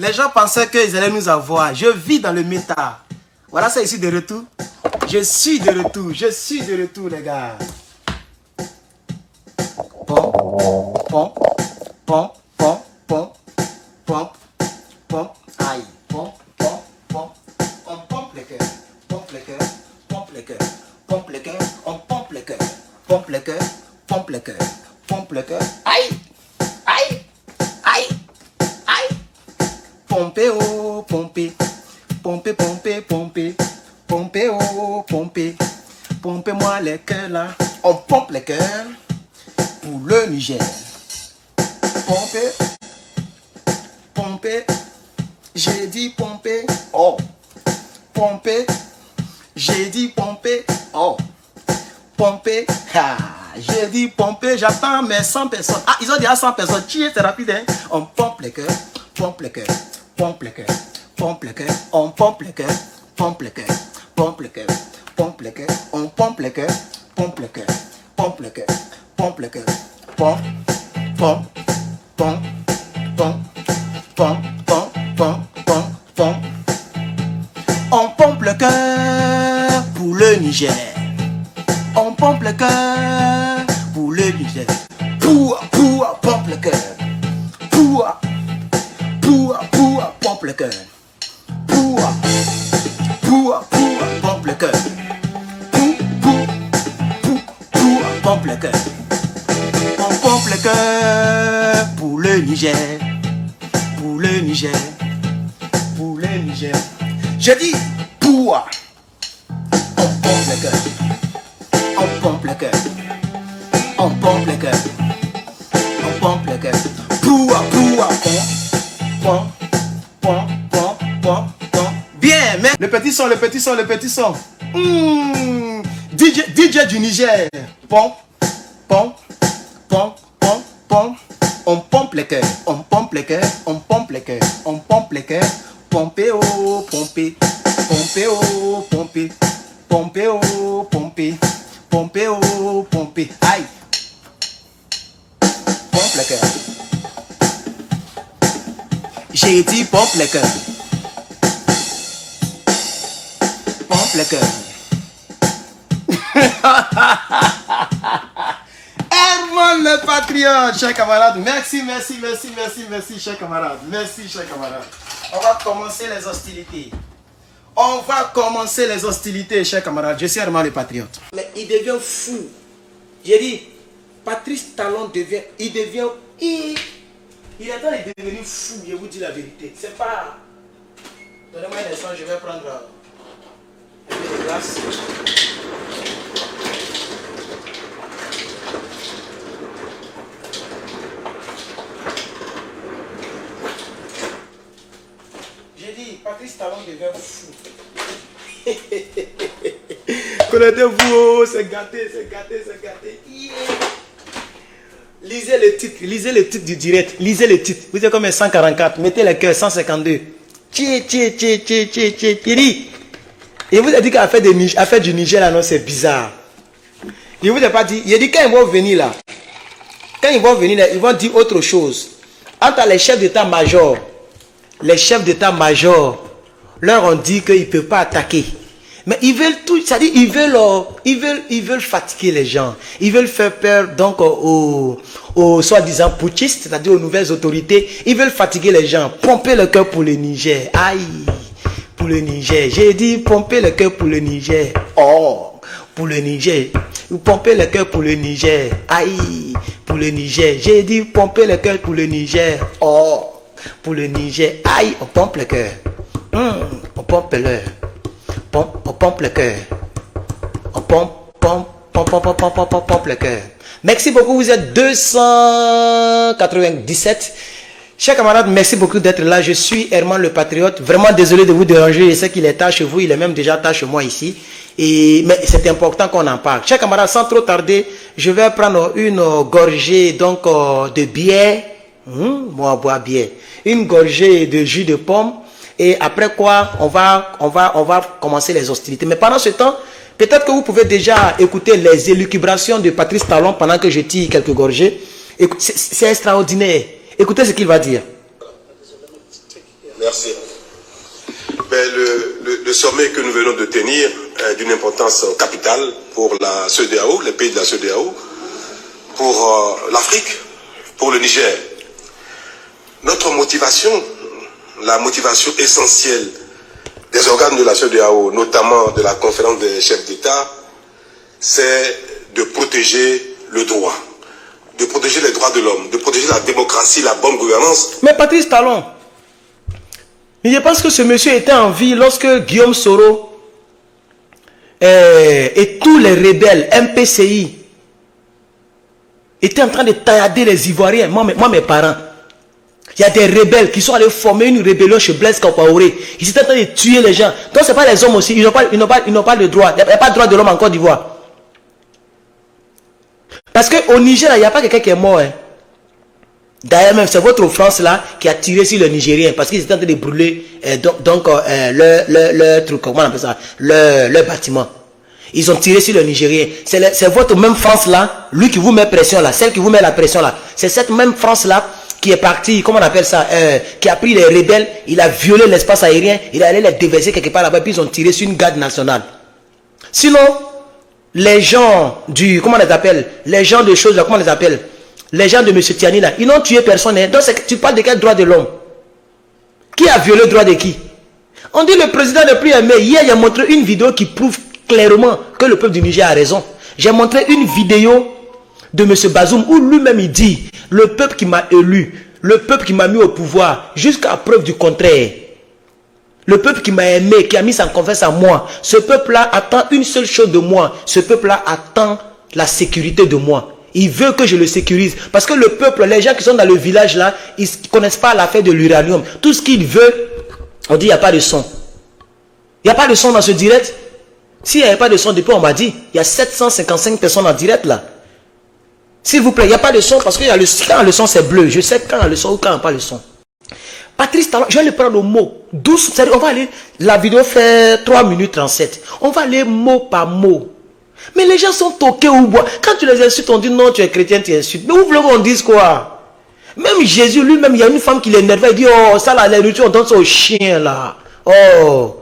Les gens pensaient qu'ils allaient nous avoir. Je vis dans le méta. Voilà, c'est ici de retour. Je suis de retour, les gars. Pom, pom, pom, pom, pom, pom, pom, aïe, pom, pom, pom. On pompe les cœurs, pompe les cœurs, pompe les cœurs, pompe les cœurs, on pompe les cœurs, pompe les cœurs, pompe les cœurs, pompe les cœurs, aïe, aïe, aïe, aïe. Pomper, oh, pomper, pomper, pomper, pomper, pomper, oh, pomper, pompez-moi les cœurs là. On pompe les cœurs pour le Niger. Pomper, pomper, j'ai dit pomper, oh, pomper, j'ai dit pomper, oh, pomper, ah, j'ai dit pomper, j'attends mes 100 personnes. Ah, ils ont dit à 100 personnes, tiens, c'est rapide, hein. On pompe les cœurs, pompe les cœurs, pompe les cœurs, pompe les cœurs, on pompe les cœurs, pompe les cœurs, pompe les cœurs, pompe les cœurs, on pompe les cœurs, pompe les cœurs, pompe les cœurs, pompe les cœurs, pompe, pompe, pompe, pompe, pompe, pompe, pompe, pompe, pompe. On pompe le cœur pour le Niger. On pompe le cœur pour le Niger. Pour, pompe le cœur. Pour, pompe le cœur. Pour, pompe le cœur. Pour, pompe le cœur. On pompe le cœur pour le Niger. Pour le Niger. Pour le Niger. Je dis pour. On pompe le cœur. On pompe le cœur. On pompe le cœur. On pompe le cœur. Pour, bien, mais le petit son, le petit son, le petit son. DJ du Niger. Pompe, pompe, pompe, pompe, pompe. On pompe les cœurs. On pompe les cœurs. On pompe les cœurs. On pompe les cœurs. Pomper, oh, pomper. Pomper, oh, pomper. Pomper, oh, pomper. Pomper, oh, pomper. Aïe. Pompe le cœur. J'ai dit pompe le cœur. Pompe le cœur. Herman le patriote, chers camarades. Merci, chers camarades. Merci, chers camarades. On va commencer les hostilités. On va commencer les hostilités, chers camarades. Je suis Herman le patriote. Mais il devient fou. J'ai dit, Patrice Talon devient... Il devient... Il est en train de devenir fou, je vous dis la vérité. C'est pas... Donnez-moi un instant, je vais prendre un peu de glace. J'ai dit, Patrice Talon devient fou. Connaissez-vous, c'est gâté, c'est gâté, c'est gâté. Yeah. Lisez le titre du direct, lisez le titre. Vous êtes comme 144, mettez le cœur, 152. Il vous a dit qu'à faire du Niger là, non, c'est bizarre. Il vous a pas dit, il a dit quand ils vont venir là, ils vont dire autre chose. Entre les chefs d'état-major, leur ont dit qu'ils ne peuvent pas attaquer. Mais ils veulent tout, c'est-à-dire ils veulent fatiguer les gens. Ils veulent faire peur donc aux soi-disant putschistes, c'est-à-dire aux nouvelles autorités. Ils veulent fatiguer les gens. Pomper le cœur pour le Niger. Aïe, pour le Niger. J'ai dit pomper le cœur pour le Niger. Oh, pour le Niger. Vous pompez le cœur pour le Niger. Aïe, pour le Niger. J'ai dit pomper le cœur pour le Niger. Oh, pour le Niger. Aïe, on pompe le cœur. On pompe le on pompe le cœur. On pompe le cœur. Merci beaucoup, vous êtes 297. Chers camarades, merci beaucoup d'être là. Je suis Herman le Patriote. Vraiment désolé de vous déranger. Je sais qu'il est tard chez vous. Il est même déjà tard chez moi ici. Mais c'est important qu'on en parle. Chers camarades, sans trop tarder, je vais prendre une gorgée donc, de bière. Moi, bois bière. Une gorgée de jus de pomme. Et après quoi, on va commencer les hostilités. Mais pendant ce temps, peut-être que vous pouvez déjà écouter les élucubrations de Patrice Talon pendant que je tire quelques gorgées. C'est extraordinaire. Écoutez ce qu'il va dire. Merci. Ben, le sommet que nous venons de tenir est d'une importance capitale pour la CEDEAO, les pays de la CEDEAO, pour l'Afrique, pour le Niger. Notre motivation, la motivation essentielle des organes de la CEDEAO, notamment de la conférence des chefs d'État, c'est de protéger le droit, de protéger les droits de l'homme, de protéger la démocratie, la bonne gouvernance. Mais Patrice Talon, je pense que ce monsieur était en vie lorsque Guillaume Soro et tous les rebelles MPCI étaient en train de taillader les Ivoiriens, moi mes parents. Il y a des rebelles qui sont allés former une rébellion chez Blaise Compaoré. Ils étaient en train de tuer les gens. Donc ce n'est pas les hommes aussi, ils n'ont pas le droit. Il n'y a pas de droit de l'homme en Côte d'Ivoire. Parce qu'au Niger, il n'y a pas quelqu'un qui est mort. Hein. D'ailleurs, même c'est votre France là qui a tiré sur le Nigérien parce qu'ils étaient en train de brûler le truc, comment on appelle ça, le bâtiment. Ils ont tiré sur le Nigérien. C'est votre même France là, lui qui vous met pression là, celle qui vous met la pression là. C'est cette même France là qui est partie, comment on appelle ça, qui a pris les rebelles, il a violé l'espace aérien, il est allé les déverser quelque part là-bas, puis ils ont tiré sur une garde nationale. Sinon, les gens du, comment on les appelle, les gens de choses là, comment on les appelle, les gens de M. Tiani là, ils n'ont tué personne. Hein. Donc tu parles de quel droit de l'homme? Qui a violé le droit de qui? On dit le président n'est plus aimé. Hier, il a montré une vidéo qui prouve clairement que le peuple du Niger a raison. J'ai montré une vidéo de M. Bazoum où lui-même il dit, le peuple qui m'a élu, le peuple qui m'a mis au pouvoir, jusqu'à preuve du contraire, le peuple qui m'a aimé, qui a mis sa confiance en moi, ce peuple-là attend une seule chose de moi, ce peuple-là attend la sécurité de moi. Il veut que je le sécurise. Parce que le peuple, les gens qui sont dans le village là, ils ne connaissent pas l'affaire de l'uranium. Tout ce qu'ils veulent, on dit il n'y a pas de son. Il n'y a pas de son dans ce direct. S'il n'y avait pas de son, depuis on m'a dit, il y a 755 personnes en direct là. S'il vous plaît, il n'y a pas de son parce que quand le son c'est bleu. Je sais quand il y a le son ou quand il n'y a pas le son. Patrice Talon, je vais le prendre au mot. Douce, on va aller, la vidéo fait 3 minutes 37. On va aller mot par mot. Mais les gens sont toqués ou bois. Quand tu les insultes, on dit non, tu es chrétien, tu insultes. Mais où voulez qu'on dise quoi? Même Jésus lui-même, il y a une femme qui l'énervait. Il dit, oh, ça là, la nourriture, on donne ça aux chiens là. Oh.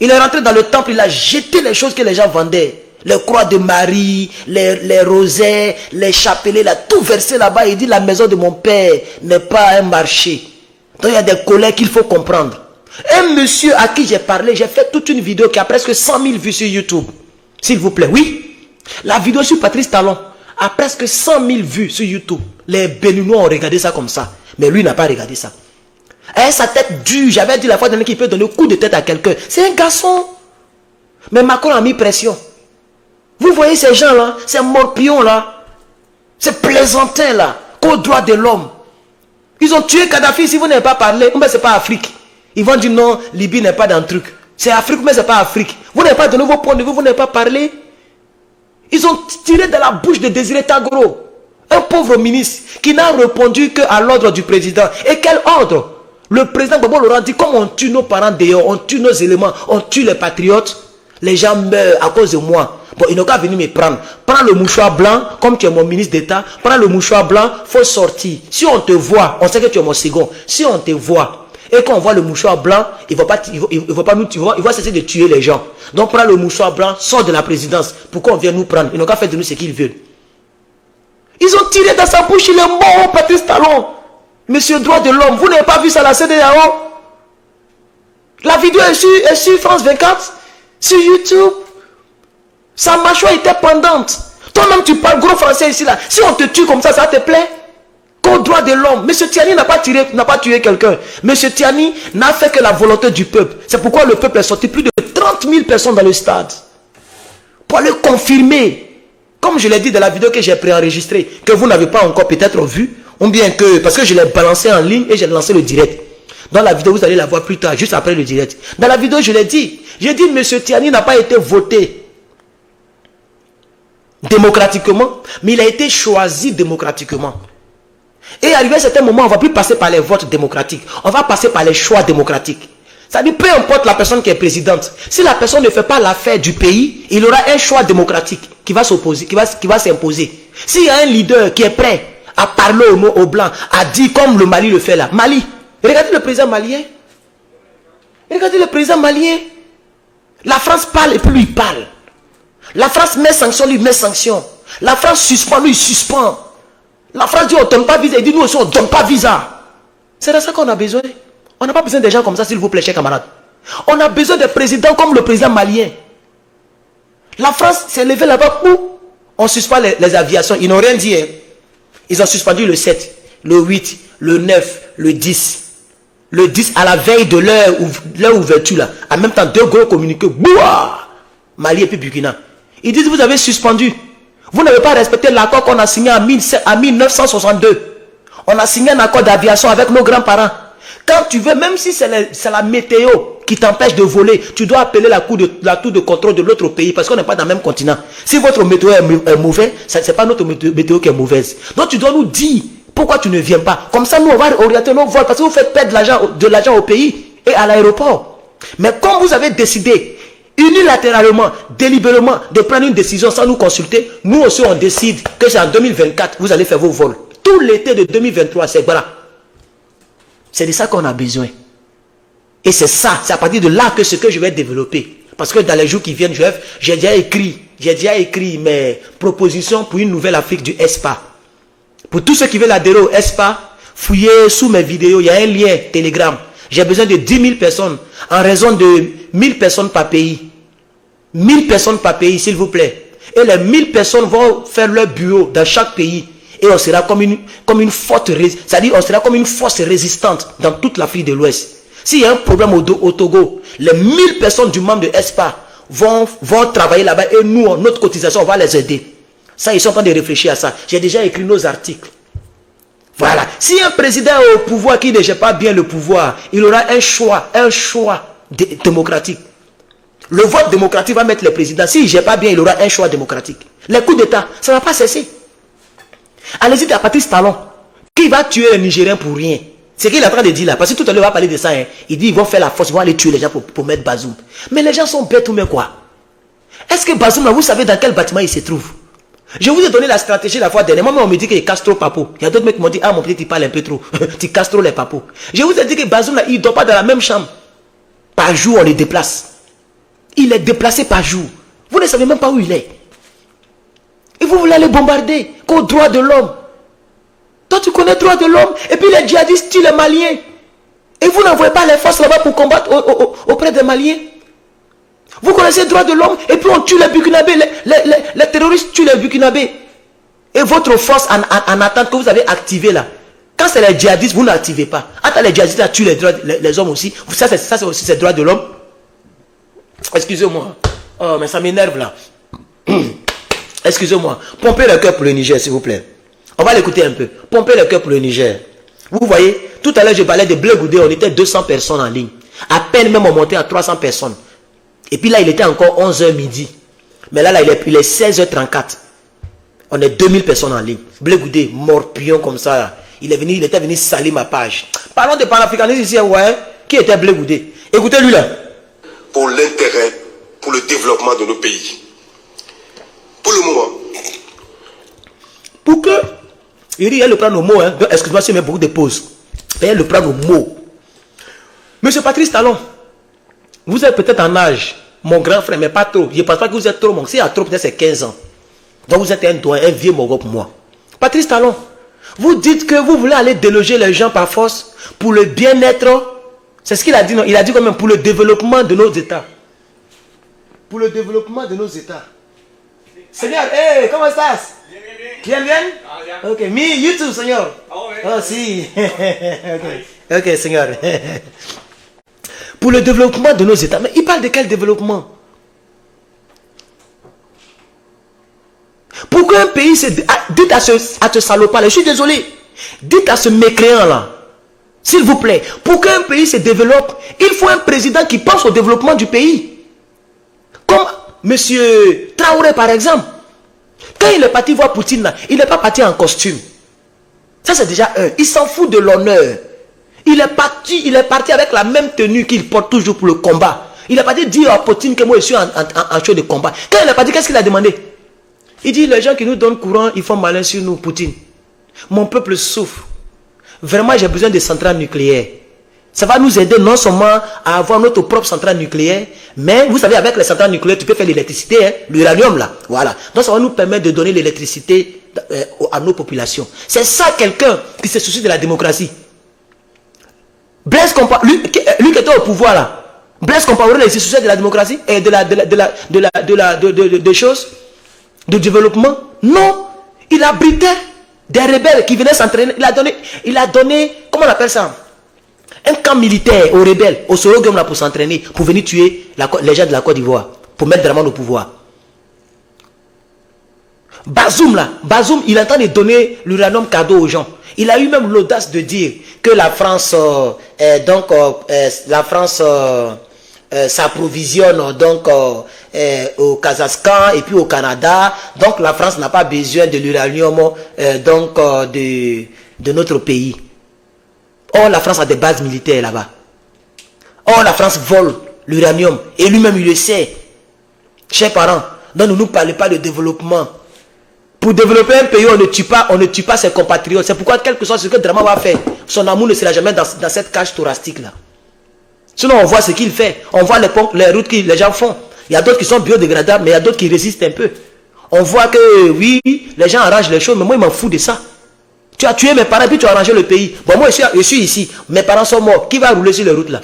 Il est rentré dans le temple, il a jeté les choses que les gens vendaient. Les croix de Marie, les rosets, les chapelets, il a tout versé là-bas. Il dit, la maison de mon père n'est pas un marché. Donc il y a des colères qu'il faut comprendre. Un monsieur à qui j'ai parlé, j'ai fait toute une vidéo qui a presque 100 000 vues sur YouTube. S'il vous plaît, oui. La vidéo sur Patrice Talon a presque 100 000 vues sur YouTube. Les Béninois ont regardé ça comme ça. Mais lui n'a pas regardé ça. Et sa tête dure. J'avais dit la fois dernière qu'il peut donner un coup de tête à quelqu'un. C'est un garçon. Mais Macron a mis pression. Vous voyez ces gens-là, ces morpions là, ces plaisantins là, qu'au droit de l'homme. Ils ont tué Kadhafi. Si vous n'avez pas parlé, mais c'est pas Afrique. Ils vont dire non, Libye n'est pas dans le truc. C'est Afrique, mais c'est pas Afrique. Vous n'avez pas donné vos points de vue, vous n'avez pas parlé. Ils ont tiré de la bouche de Désiré Tagro, un pauvre ministre qui n'a répondu qu'à l'ordre du président. Et quel ordre? Le président Gbagbo Laurent dit, comme on tue nos parents dehors, on tue nos éléments, on tue les patriotes, les gens meurent à cause de moi. Bon, ils n'ont qu'à venir me prendre. Prends le mouchoir blanc, comme tu es mon ministre d'État, prends le mouchoir blanc, faut sortir. Si on te voit, on sait que tu es mon second. Si on te voit, et quand on voit le mouchoir blanc, il va cesser de tuer les gens. Donc prends le mouchoir blanc, sors de la présidence. Pourquoi on vient nous prendre? Ils n'ont qu'à faire de nous ce qu'ils veulent. Ils ont tiré dans sa bouche, il est mort, Patrice Talon. Monsieur droit de l'homme, vous n'avez pas vu ça à la CEDEAO? La vidéo est sur France 24, sur YouTube. Sa mâchoire était pendante. Toi-même tu parles gros français ici là. Si on te tue comme ça te plaît? Qu'au droit de l'homme. Monsieur Tiani n'a pas tué quelqu'un. Monsieur Tiani n'a fait que la volonté du peuple. C'est pourquoi le peuple est sorti. Plus de 30 000 personnes dans le stade. Pour le confirmer. Comme je l'ai dit dans la vidéo que j'ai préenregistrée, que vous n'avez pas encore peut-être vu. Ou bien que, parce que je l'ai balancé en ligne et j'ai lancé le direct. Dans la vidéo, vous allez la voir plus tard, juste après le direct. Dans la vidéo, je l'ai dit. J'ai dit, monsieur Tiani n'a pas été voté démocratiquement, mais il a été choisi démocratiquement. Et arrivé à un certain moment, on ne va plus passer par les votes démocratiques. On va passer par les choix démocratiques. C'est-à-dire, peu importe la personne qui est présidente, si la personne ne fait pas l'affaire du pays, il aura un choix démocratique qui va s'opposer, qui va s'imposer. S'il y a un leader qui est prêt à parler aux Blancs, à dire comme le Mali le fait là. Mali, regardez le président malien. Regardez le président malien. La France parle et puis lui il parle. La France met sanction, lui met sanction. La France suspend, lui il suspend. La France dit on ne donne pas visa, il dit nous aussi on ne donne pas visa. C'est de ça qu'on a besoin. On n'a pas besoin de gens comme ça, s'il vous plaît, chers camarades. On a besoin de présidents comme le président malien. La France s'est levée là-bas où on suspend les aviations. Ils n'ont rien dit. Hein. Ils ont suspendu le 7, le 8, le 9, le 10. Le 10 à la veille de leur ouverture là. En même temps, deux gros communiqués. Bouah! Mali et puis Burkina. Ils disent vous avez suspendu. Vous n'avez pas respecté l'accord qu'on a signé en 1962. On a signé un accord d'aviation avec nos grands-parents. Quand tu veux, même si c'est la météo qui t'empêche de voler, tu dois appeler la tour de contrôle de l'autre pays parce qu'on n'est pas dans le même continent. Si votre météo est mauvaise, ce n'est pas notre météo qui est mauvaise. Donc tu dois nous dire pourquoi tu ne viens pas. Comme ça, nous, on va orienter nos vols parce que vous faites perdre de l'argent au pays et à l'aéroport. Mais comme vous avez décidé unilatéralement, délibérément de prendre une décision sans nous consulter, nous aussi on décide que c'est en 2024 vous allez faire vos vols. Tout l'été de 2023, c'est voilà. C'est de ça qu'on a besoin. Et c'est ça, c'est à partir de là que ce que je vais développer. Parce que dans les jours qui viennent, j'ai déjà écrit mes propositions pour une nouvelle Afrique du ESPA. Pour tous ceux qui veulent adhérer au ESPA, fouillez sous mes vidéos, il y a un lien Telegram. J'ai besoin de 10 000 personnes, en raison de 1000 personnes par pays. 1000 personnes par pays, s'il vous plaît. Et les 1000 personnes vont faire leur bureau dans chaque pays. Et on sera comme une forte, c'est-à-dire on sera comme une force résistante dans toute l'Afrique de l'Ouest. S'il y a un problème au Togo, les 1000 personnes du membre de ESPA vont travailler là-bas et nous, notre cotisation, on va les aider. Ça, ils sont en train de réfléchir à ça. J'ai déjà écrit nos articles. Voilà. Si un président est au pouvoir qui ne gère pas bien le pouvoir, il aura un choix démocratique. Le vote démocratique va mettre le président. S'il ne gère pas bien, il aura un choix démocratique. Les coups d'État, ça ne va pas cesser. Allez-y à Patrice Talon, qui va tuer les Nigériens pour rien. C'est ce qu'il est en train de dire là. Parce que tout à l'heure, il va parler de ça. Hein. Il dit ils vont faire la force, ils vont aller tuer les gens pour mettre Bazoum. Mais les gens sont bêtes ou mais quoi? Est-ce que Bazoum, là, vous savez dans quel bâtiment il se trouve? Je vous ai donné la stratégie la fois dernière. Moi, on me dit qu'il casse trop papou. Il y a d'autres mecs qui m'ont dit ah, mon petit, tu parles un peu trop. Tu casses trop les papous. Je vous ai dit que Bazoum, là, il ne dort pas dans la même chambre. Par jour, on les déplace. Il est déplacé par jour. Vous ne savez même pas où il est. Et vous voulez aller bombarder qu'aux droits de l'homme. Toi, tu connais les droits de l'homme. Et puis les djihadistes tuent les Maliens. Et vous n'envoyez pas les forces là-bas pour combattre auprès des Maliens. Vous connaissez les droits de l'homme. Et puis on tue les Burkinabés. Les terroristes tuent les Burkinabés. Et votre force en attente que vous avez activée là. Quand c'est les djihadistes, vous n'activez pas. Attends, les djihadistes là, tuent les hommes aussi. Ça, c'est aussi ces droits de l'homme. Excusez-moi. Oh, mais ça m'énerve là. Excusez-moi. Pompez le cœur pour le Niger, s'il vous plaît. On va l'écouter un peu. Pompez le cœur pour le Niger. Vous voyez, tout à l'heure, je parlais de Blé Goudé, on était 200 personnes en ligne. À peine même on montait à 300 personnes. Et puis là, il était encore 11h midi. Mais là, il est 16h34. On est 2000 personnes en ligne. Blé Goudé, morpion comme ça. Là. Il était venu salir ma page. Parlons de panafricanisme ici, ouais. Qui était Blé Goudé? Écoutez lui là. Pour l'intérêt, pour le développement de nos pays. Pour le moment. Pour que, il le prendre au mot, hein. Excuse-moi si je mets beaucoup de pauses. Il le prendre au mot. Monsieur Patrice Talon, vous êtes peut-être en âge, mon grand frère, mais pas trop. Je ne pense pas que vous êtes trop, mon. S'il y a trop, peut-être c'est 15 ans. Donc vous êtes un vieux mogo pour moi. Patrice Talon, vous dites que vous voulez aller déloger les gens par force pour le bien-être. C'est ce qu'il a dit, non? Il a dit quand même pour le développement de nos États. Pour le développement de nos États. Seigneur, hey, comment estás? Bien, bien? Ok, me, you too, Seigneur. Oh, si. Ok, Seigneur. Pour le développement de nos États. Mais il parle de quel développement? Pour qu'un pays se... Dites à ce salopard là, je suis désolé. Dites à ce mécréant là, s'il vous plaît, pour qu'un pays se développe, il faut un président qui pense au développement du pays. Comme monsieur Traoré par exemple. Quand il est parti voir Poutine là, il n'est pas parti en costume. Ça c'est déjà un. Il s'en fout de l'honneur. Il est parti avec la même tenue qu'il porte toujours pour le combat. Il est parti dire à Poutine que moi je suis en show de combat. Quand il est parti, qu'est-ce qu'il a demandé? Il dit les gens qui nous donnent courant, ils font malin sur nous, Poutine. Mon peuple souffre. Vraiment, j'ai besoin de centrales nucléaires. Ça va nous aider non seulement à avoir notre propre centrale nucléaire, mais vous savez, avec les centrales nucléaires, tu peux faire l'électricité, hein, l'uranium là. Voilà. Donc ça va nous permettre de donner l'électricité à nos populations. C'est ça quelqu'un qui se soucie de la démocratie. Blaise Compaoré, lui qui était au pouvoir là, Blaise Compaoré, il se souciait de la démocratie et des choses, de développement. Non, il abritait des rebelles qui venaient s'entraîner. Il a donné, comment on appelle ça? Un camp militaire aux rebelles, au Sorogum là pour s'entraîner, pour venir tuer les gens de la Côte d'Ivoire, pour mettre Dramane au pouvoir. Bazoum là, Bazoum, il est en train de donner l'uranium cadeau aux gens. Il a eu même l'audace de dire que la France, s'approvisionne donc au Kazakhstan et puis au Canada. Donc la France n'a pas besoin de l'uranium de notre pays. Or la France a des bases militaires là-bas. Or la France vole l'uranium et lui-même il le sait. Chers parents, donc ne nous parlez pas de développement. Pour développer un pays, on ne tue pas ses compatriotes. C'est pourquoi, quel que soit ce que Dramane va faire, son amour ne sera jamais dans cette cage thoracique-là. Sinon, on voit ce qu'il fait. On voit les routes que les gens font. Il y a d'autres qui sont biodégradables, mais il y a d'autres qui résistent un peu. On voit que, oui, les gens arrangent les choses, mais moi, je m'en fous de ça. Tu as tué mes parents, puis tu as arrangé le pays. Bon, moi, je suis ici. Mes parents sont morts. Qui va rouler sur les routes, là?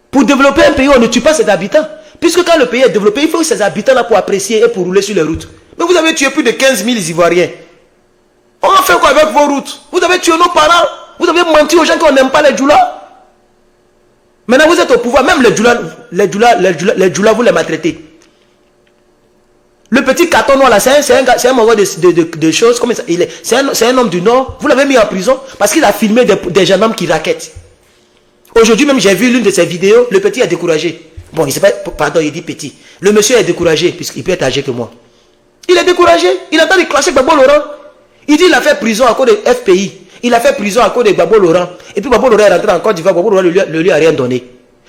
Pour développer un pays, on ne tue pas ses habitants. Puisque quand le pays est développé, il faut ses habitants là pour apprécier et pour rouler sur les routes. Mais vous avez tué plus de 15 000 Ivoiriens. On a fait quoi avec vos routes? Vous avez tué nos parents. Vous avez menti aux gens qu'on n'aime pas les Djoula. Maintenant vous êtes au pouvoir. Même les Djoula, vous les maltraitez. Le petit carton noir là, c'est un mauvais de choses. C'est un homme du Nord. Vous l'avez mis en prison parce qu'il a filmé des gendarmes qui raquettent. Aujourd'hui même j'ai vu l'une de ses vidéos. Le petit est découragé. Bon, il dit petit. Le monsieur est découragé puisqu'il peut être âgé que moi. Il est découragé. Il entend clasher Gbagbo Laurent. Il dit qu'il a fait prison à cause de FPI. Il a fait prison à cause de Gbagbo Laurent. Et puis Gbagbo Laurent est rentré en Côte d'Ivoire. Gbagbo Laurent ne lui a rien donné.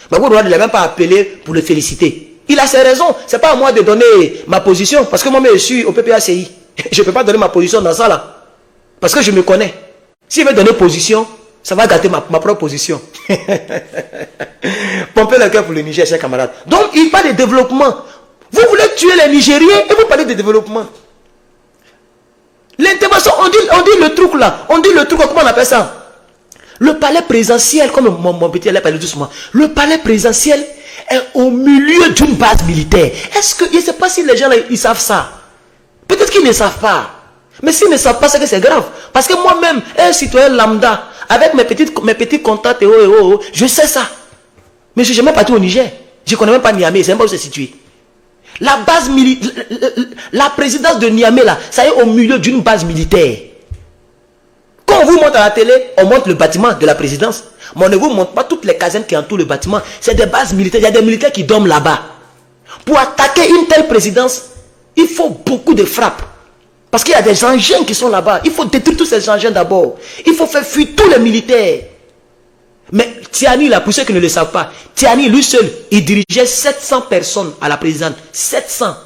Gbagbo Laurent ne l'a même pas appelé pour le féliciter. Il a ses raisons. Ce n'est pas à moi de donner ma position. Parce que moi-même je suis au PPACI. Je ne peux pas donner ma position dans ça là. Parce que je me connais. S'il veut donner position, ça va gâter ma propre position. Pomper le cœur pour le Niger, chers camarades. Donc il parle de développement. Vous voulez tuer les Nigériens et vous parlez de développement. L'intervention, on dit le truc là. On dit le truc, comment on appelle ça? Le palais présidentiel, comme mon petit allait parler doucement. Le palais présidentiel est au milieu d'une base militaire. Est-ce que, je ne sais pas si les gens là, ils savent ça. Peut-être qu'ils ne savent pas. Mais s'ils ne savent pas, c'est que c'est grave. Parce que moi-même, un citoyen lambda, avec mes petits contacts je sais ça. Mais je ne suis jamais parti au Niger. Je ne connais même pas Niamey, c'est même pas où c'est situé. La base militaire, la présidence de Niamey là, ça est au milieu d'une base militaire. Quand on vous montre à la télé, on montre le bâtiment de la présidence. Mais on ne vous montre pas toutes les casernes qui entourent le bâtiment. C'est des bases militaires. Il y a des militaires qui dorment là-bas. Pour attaquer une telle présidence, il faut beaucoup de frappes. Parce qu'il y a des engins qui sont là-bas. Il faut détruire tous ces engins d'abord. Il faut faire fuir tous les militaires. Mais Tiani, là, pour ceux qui ne le savent pas, Tiani, lui seul, il dirigeait 700 personnes à la présidence. 700.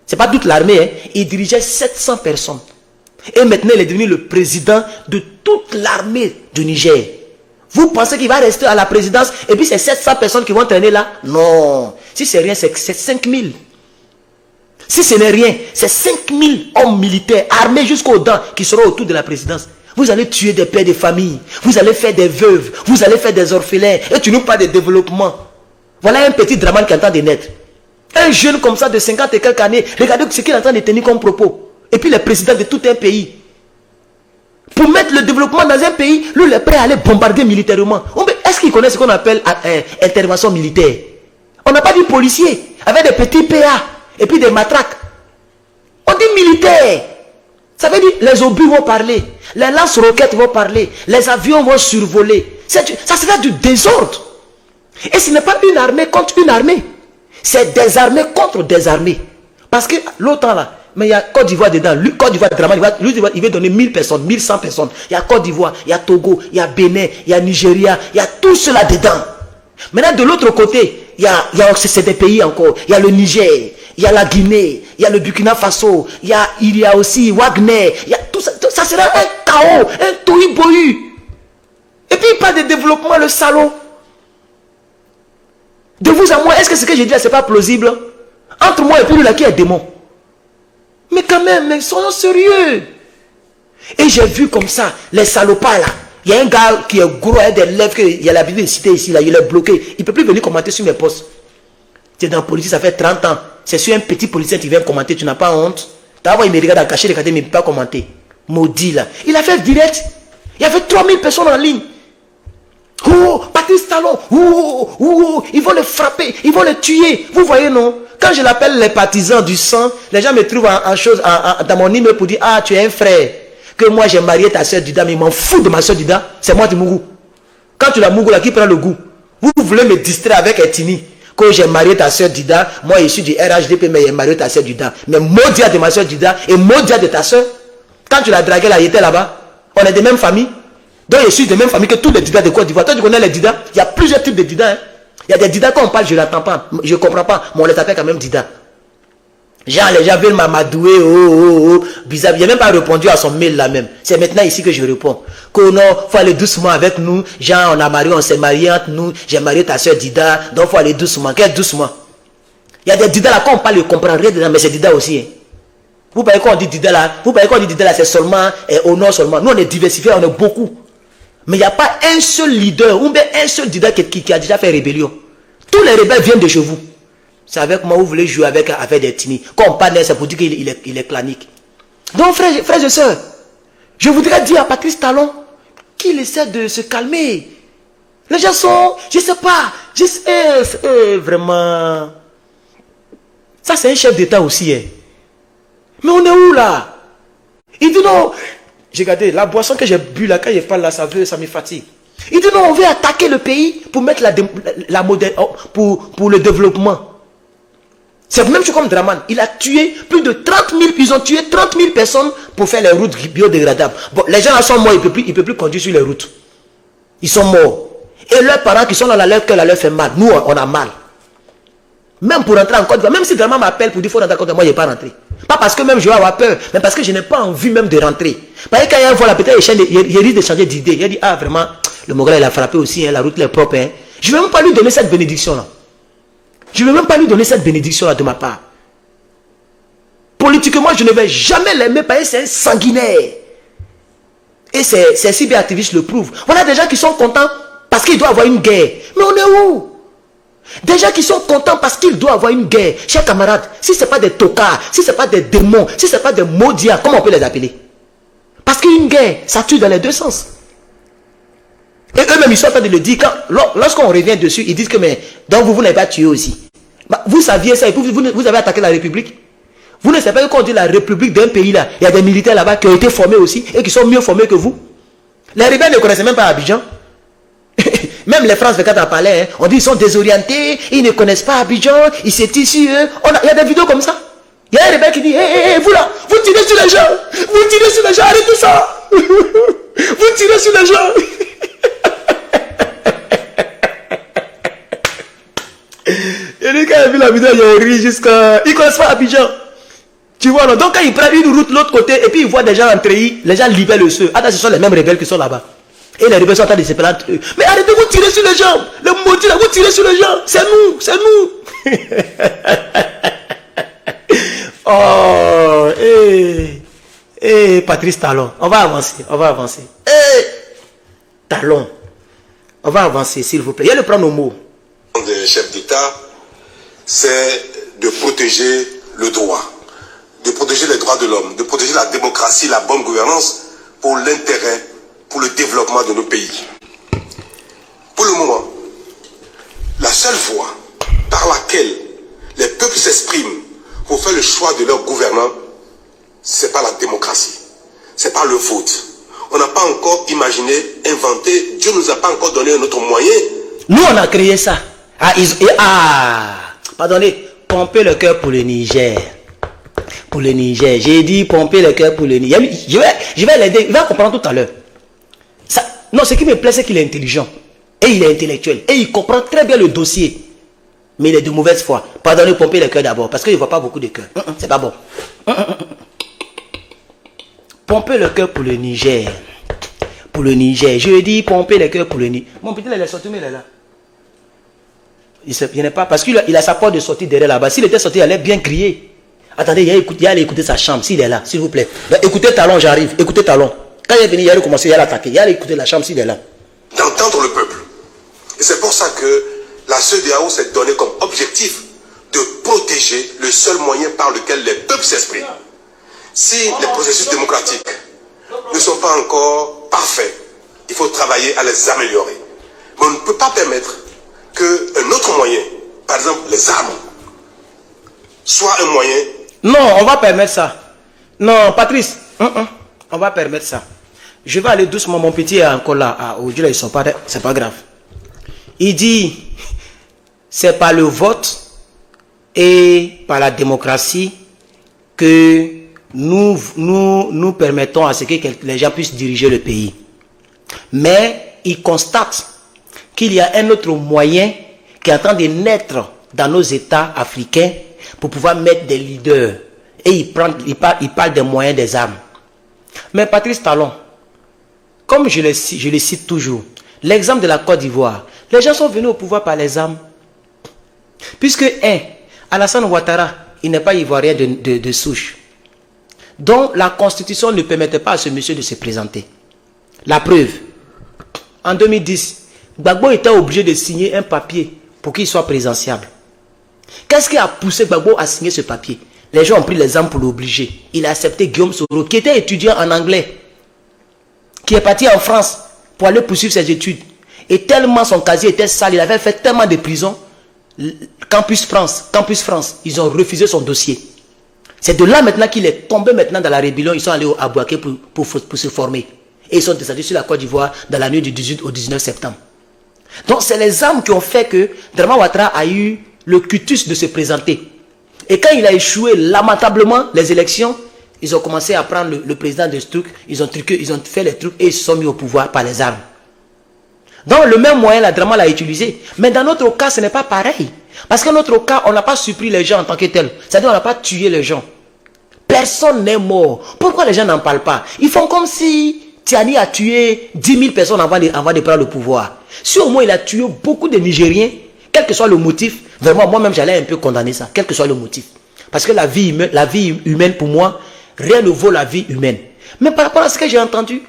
Ce n'est pas toute l'armée, hein. Il dirigeait 700 personnes. Et maintenant, il est devenu le président de toute l'armée du Niger. Vous pensez qu'il va rester à la présidence et puis c'est 700 personnes qui vont traîner là? Non. Si c'est rien, c'est 5000. Si ce n'est rien, c'est 5000 hommes militaires armés jusqu'aux dents qui seront autour de la présidence. Vous allez tuer des pères de famille. Vous allez faire des veuves. Vous allez faire des orphelins. Et tu nous parles de développement. Voilà un petit Dramane qui est en train de naître. Un jeune comme ça de 50 et quelques années. Regardez ce qu'il est en train de tenir comme propos. Et puis le président de tout un pays. Pour mettre le développement dans un pays, lui, il est prêt à aller bombarder militairement. Est-ce qu'il connaît ce qu'on appelle intervention militaire? On n'a pas dit policier, avec des petits PA, et puis des matraques. On dit militaire. Ça veut dire les obus vont parler, les lance-roquettes vont parler, les avions vont survoler. Ça sera du désordre. Et ce n'est pas une armée contre une armée. C'est des armées contre des armées. Parce que l'OTAN là, mais il y a Côte d'Ivoire dedans. Côte d'Ivoire, il va donner 1000 personnes, 1100 personnes. Il y a Côte d'Ivoire, il y a Togo, il y a Bénin, il y a Nigeria, il y a tout cela dedans. Maintenant, de l'autre côté, c'est des pays encore. Il y a le Niger, il y a la Guinée, il y a le Burkina Faso, il y a aussi Wagner. Il y a tout ça. Ça sera un chaos, un tohu-bohu. Et puis il parle de développement, le salaud. De vous à moi, est-ce que ce que j'ai dit là, c'est pas plausible? Entre moi et puis lui là, qui est démon? Mais quand même, mais soyons sérieux. Et j'ai vu comme ça, les salopards là. Il y a un gars qui est gros, il y a des lèvres, il y a l'habitude de citer ici, là, il est bloqué. Il ne peut plus venir commenter sur mes posts. Tu es dans la politique, ça fait 30 ans. C'est sur un petit politicien qui vient commenter, tu n'as pas honte. Il me regarde à cacher les cadets, mais il ne peut pas commenter. Maudit là. Il a fait direct. Il y avait 3000 personnes en ligne. Oh, Patrice Talon. Ils vont le frapper, ils vont le tuer. Vous voyez, non? Quand je l'appelle les partisans du sang, les gens me trouvent dans mon email pour dire, ah, tu es un frère. Que moi j'ai marié ta soeur Dida, mais ils m'en foutent de ma soeur Dida. C'est moi Timougou. Quand tu l'as Mougou là, qui prend le goût? Vous voulez me distraire avec Etini. Que j'ai marié ta soeur Dida, moi je suis du RHDP, mais j'ai marié ta soeur Dida. Mais maudit de ma soeur Dida et maudit de ta soeur. Quand tu l'as dragué là, il était là-bas. On est des mêmes familles. Donc je suis de même famille que tous les Dida de Côte d'Ivoire. Toi tu connais les Dida? Il y a plusieurs types de Dida. Hein? Il y a des Dida quand on parle, je n'attends pas. Je ne comprends pas. Mais on les appelle quand même Dida. Genre, les gens veulent m'amadouer, bizarre. Il n'a même pas répondu à son mail là même. C'est maintenant ici que je réponds. Que non, il faut aller doucement avec nous. Genre, on s'est marié entre nous. J'ai marié ta soeur Dida. Donc, il faut aller doucement. Quel doucement? Il y a des Dida là, quand on parle, ils ne comprennent rien dedans, mais c'est Dida aussi. Hein. Vous voyez quand on dit Dida là, c'est seulement au nord seulement. Nous, on est diversifiés, on est beaucoup. Mais il n'y a pas un seul leader, ou bien un seul Dida qui a déjà fait rébellion. Tous les rebelles viennent de chez vous. C'est avec moi, vous voulez jouer avec des tini. Quand on parle, c'est pour dire qu'il est clanique. Donc, frères et sœurs, je voudrais dire à Patrice Talon qu'il essaie de se calmer. Les gens sont, je ne sais pas, vraiment. Ça, c'est un chef d'État aussi. Hein. Mais on est où là? Il dit non. J'ai regardé la boisson que j'ai bu là, quand il parle là, ça me fatigue. Il dit non, on veut attaquer le pays pour mettre pour le développement. C'est même chose comme Draman. Il a tué plus de 30 000, ils ont tué 30 000 personnes pour faire les routes biodégradables. Bon, les gens là sont morts, ils ne peuvent plus conduire sur les routes. Ils sont morts. Et leurs parents qui sont dans leur cœur, leur fait mal. Nous, on a mal. Même pour rentrer en Côte d'Ivoire, même si Draman m'appelle pour dire qu'il faut rentrer en Côte d'Ivoire, moi, je n'ai pas rentré. Pas parce que même je vais avoir peur, mais parce que je n'ai pas envie même de rentrer. Parce que quand il y a un vol, peut-être il risque de changer d'idée. Il a dit, ah vraiment, le Mogala, il a frappé aussi, hein, la route est propre. Hein. Je ne vais même pas lui donner cette bénédiction-là. Je ne vais même pas lui donner cette bénédiction-là de ma part. Politiquement, je ne vais jamais l'aimer parce que c'est un sanguinaire. Et ces cyberaktivistes le prouvent. Voilà des gens qui sont contents parce qu'il doit avoir une guerre. Mais on est où? Des gens qui sont contents parce qu'il doit avoir une guerre. Chers camarades, si ce n'est pas des tocards, si ce n'est pas des démons, si ce n'est pas des maudiats, comment on peut les appeler? Parce qu'une guerre, ça tue dans les deux sens. Et eux-mêmes, ils sont en train de le dire. Lorsqu'on revient dessus, ils disent que mais, donc vous n'avez pas tué aussi. Bah, vous saviez ça et vous avez attaqué la République. Vous ne savez pas qu'on dit la République d'un pays là. Il y a des militaires là-bas qui ont été formés aussi et qui sont mieux formés que vous. Les rebelles ne connaissaient même pas Abidjan. Même les France 24 en parlaient. Hein. On dit qu'ils sont désorientés, ils ne connaissent pas Abidjan, ils s'étirent sur eux. Il y a des vidéos comme ça. Il y a un rebelle qui dit hey, vous là, vous tirez sur les gens. Vous tirez sur les gens, arrêtez ça. Vous tirez sur les gens. Et lui, quand il a vu la vidéo, il a ri jusqu'à. Ils ne connaissent pas Abidjan. Tu vois, non? Donc quand ils prennent une route de l'autre côté et puis ils voient des gens entrer, les gens libèrent le feu. Ah, ce sont les mêmes rebelles qui sont là-bas. Et les rebelles sont en train de se plaindre entre eux. Mais arrêtez de vous tirer sur les gens. Les maudits là, vous tirez sur les gens. C'est nous, c'est nous. Oh, Patrice Talon. On va avancer, on va avancer. Talon. On va avancer, s'il vous plaît. Il y a le prendre nos mots. Des chefs d'État, c'est de protéger le droit, de protéger les droits de l'homme, de protéger la démocratie, la bonne gouvernance pour l'intérêt, pour le développement de nos pays. Pour le moment, la seule voie par laquelle les peuples s'expriment pour faire le choix de leur gouvernant, c'est pas la démocratie, c'est pas le vote. On n'a pas encore imaginé, inventé, Dieu ne nous a pas encore donné un autre moyen. Nous, on a créé ça. Pardonnez, pomper le cœur pour le Niger. Pour le Niger. J'ai dit pomper le cœur pour le Niger. Je vais l'aider. Il va comprendre tout à l'heure. Non, ce qui me plaît, c'est qu'il est intelligent. Et il est intellectuel. Et il comprend très bien le dossier. Mais il est de mauvaise foi. Pardonnez, pomper le cœur d'abord. Parce qu'il ne voit pas beaucoup de cœur. C'est pas bon. Pomper le cœur pour le Niger. pour le Niger. Je dis pomper les cœurs pour le Niger. Mon petit, il est sorti, mais il est là. Il n'est pas, parce qu'il a sa porte de sortie derrière là-bas. S'il était sorti, il allait bien crier. Attendez, il allait écouter sa chambre, s'il est là, s'il vous plaît. Donc, écoutez Talon, j'arrive. Écoutez Talon. Quand il est venu, il allait commencer, il allait attaquer. Il allait écouter la chambre, s'il est là. D'entendre le peuple. Et c'est pour ça que la CEDEAO s'est donné comme objectif de protéger le seul moyen par lequel les peuples s'expriment. Si les processus démocratiques ne sont pas encore parfaits, il faut travailler à les améliorer. Mais on ne peut pas permettre qu'un autre moyen, par exemple les armes, soit un moyen. Non, on va permettre ça. Non, Patrice, on va permettre ça. Je vais aller doucement, mon petit est encore là. Aujourd'hui, ils sont pas, c'est pas grave. Il dit, c'est par le vote et par la démocratie que nous permettons à ce que les gens puissent diriger le pays. Mais il constate qu'il y a un autre moyen qui est en train de naître dans nos États africains pour pouvoir mettre des leaders. Et il parle des moyens des armes. Mais Patrice Talon, comme je le cite toujours, l'exemple de la Côte d'Ivoire, les gens sont venus au pouvoir par les armes. Puisque, Alassane Ouattara, il n'est pas ivoirien de souche. Donc, la Constitution ne permettait pas à ce monsieur de se présenter. La preuve, en 2010, Gbagbo était obligé de signer un papier pour qu'il soit présidentiable. Qu'est-ce qui a poussé Gbagbo à signer ce papier? Les gens ont pris les armes pour l'obliger. Il a accepté Guillaume Soro, qui était étudiant en anglais, qui est parti en France pour aller poursuivre ses études. Et tellement son casier était sale, il avait fait tellement de prisons, Campus France, ils ont refusé son dossier. C'est de là maintenant qu'il est tombé maintenant dans la rébellion. Ils sont allés à Bouaké pour se former. Et ils sont descendus sur la Côte d'Ivoire dans la nuit du 18 au 19 septembre. Donc c'est les armes qui ont fait que Draman Ouattara a eu le cutus de se présenter. Et quand il a échoué lamentablement les élections, ils ont commencé à prendre le président de ce truc, ils ont fait les trucs et ils se sont mis au pouvoir par les armes. Donc le même moyen, la Draman l'a utilisé. Mais dans notre cas, ce n'est pas pareil. Parce que dans notre cas, on n'a pas surpris les gens en tant que tel. C'est-à-dire on n'a pas tué les gens. Personne n'est mort. Pourquoi les gens n'en parlent pas? Ils font comme si Tiani a tué 10 000 personnes avant de prendre le pouvoir. Si au moins il a tué beaucoup de Nigériens, quel que soit le motif, vraiment moi-même j'allais un peu condamner ça, quel que soit le motif. Parce que la vie humaine pour moi, rien ne vaut la vie humaine. Mais par rapport à ce que j'ai entendu,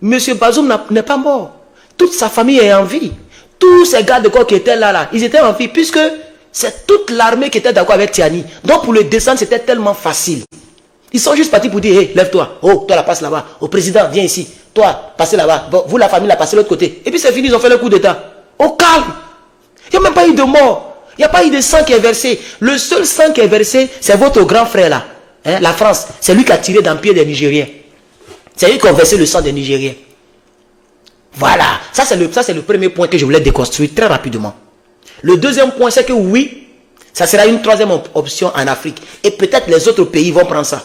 M. Bazoum n'est pas mort. Toute sa famille est en vie. Tous ces gardes de corps qui étaient là, ils étaient en vie, puisque c'est toute l'armée qui était d'accord avec Tiani. Donc pour le descendre, c'était tellement facile. Ils sont juste partis pour dire, hey, lève-toi. Oh, toi, la passe là-bas. Au président, viens ici. Toi, passez là-bas. Vous, la famille, la passez de l'autre côté. Et puis c'est fini, ils ont fait le coup d'état. Au calme. Il n'y a même pas eu de mort. Il n'y a pas eu de sang qui est versé. Le seul sang qui est versé, c'est votre grand frère là. Hein, la France. C'est lui qui a tiré dans le pied des Nigériens. C'est lui qui a versé le sang des Nigériens. Voilà. Ça, c'est le premier point que je voulais déconstruire très rapidement. Le deuxième point, c'est que oui, ça sera une troisième option en Afrique. Et peut-être les autres pays vont prendre ça.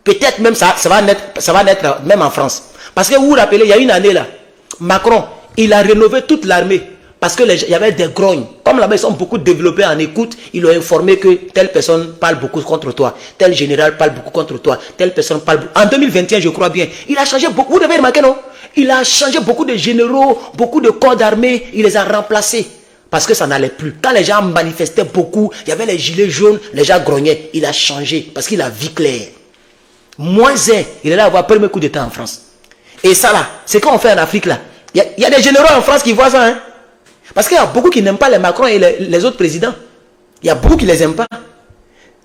Peut-être même ça va naître même en France. Parce que vous vous rappelez, il y a une année là, Macron, il a rénové toute l'armée. Parce qu'il y avait des grognes. Comme là-bas, ils sont beaucoup développés en écoute, ils ont informé que telle personne parle beaucoup contre toi. Tel général parle beaucoup contre toi. Telle personne parle beaucoup. En 2021, je crois bien, il a changé beaucoup. Vous devez remarquer, non? Il a changé beaucoup de généraux, beaucoup de corps d'armée. Il les a remplacés. Parce que ça n'allait plus. Quand les gens manifestaient beaucoup, il y avait les gilets jaunes, les gens grognaient. Il a changé parce qu'il a vu clair. Moins un, il est là à avoir le premier coup d'état en France. Et ça là, c'est qu'on fait en Afrique là. Il y a des généraux en France qui voient ça. Hein? Parce qu'il y a beaucoup qui n'aiment pas les Macron et les autres présidents. Il y a beaucoup qui ne les aiment pas.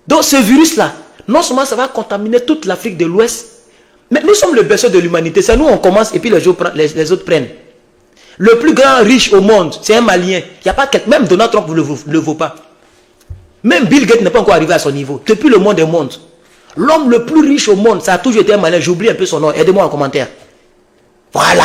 Donc ce virus là, non seulement ça va contaminer toute l'Afrique de l'Ouest, mais nous sommes le berceau de l'humanité. C'est nous on commence et puis les autres prennent. Le plus grand riche au monde, c'est un Malien. Il y a pas même Donald Trump ne le vaut pas. Même Bill Gates n'est pas encore arrivé à son niveau. Depuis le monde est monde. L'homme le plus riche au monde, ça a toujours été un Malien. J'oublie un peu son nom. Aidez-moi en commentaire. Voilà.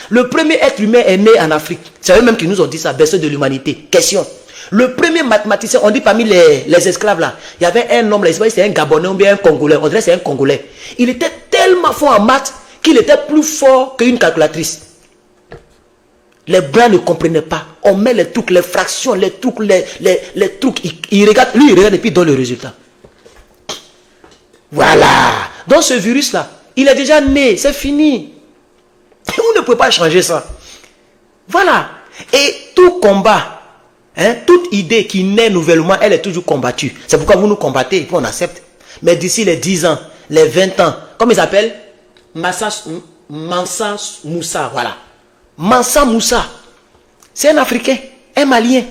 Le premier être humain est né en Afrique. C'est eux-mêmes qui nous ont dit ça, berceau de l'humanité. Question. Le premier mathématicien, on dit parmi les esclaves là, il y avait un homme là, c'est un Gabonais ou bien un Congolais. On dirait c'est un Congolais. Il était tellement fort en maths qu'il était plus fort qu'une calculatrice. Les blancs ne comprenaient pas. On met les trucs, les fractions, les trucs, les trucs. Il regarde, lui il regarde et puis il donne le résultat. Voilà. Donc ce virus là, il est déjà né, c'est fini. Vous ne pouvez pas changer ça. Voilà. Et tout combat, toute idée qui naît nouvellement, elle est toujours combattue. C'est pourquoi vous nous combattez et puis on accepte. Mais d'ici les 10 ans, les 20 ans, comment ils s'appellent? Mansa Moussa, voilà. Mansa Moussa, c'est un Africain, un Malien.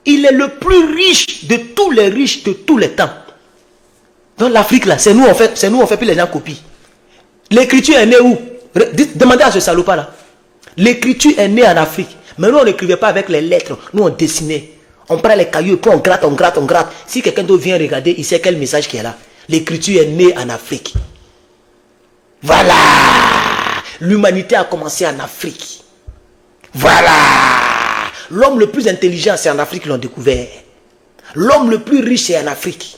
Il est le plus riche de tous les riches de tous les temps. Donc l'Afrique là, c'est nous on fait, puis les gens copient. L'écriture est née où? Demandez à ce salopard là. L'écriture est née en Afrique. Mais nous on n'écrivait pas avec les lettres, nous on dessinait. On prend les cailloux, puis on gratte, on gratte, on gratte. Si quelqu'un d'autre vient regarder, il sait quel message qui est là. L'écriture est née en Afrique. Voilà. L'humanité a commencé en Afrique. Voilà. L'homme le plus intelligent, c'est en Afrique qu'ils l'ont découvert. L'homme le plus riche, c'est en Afrique.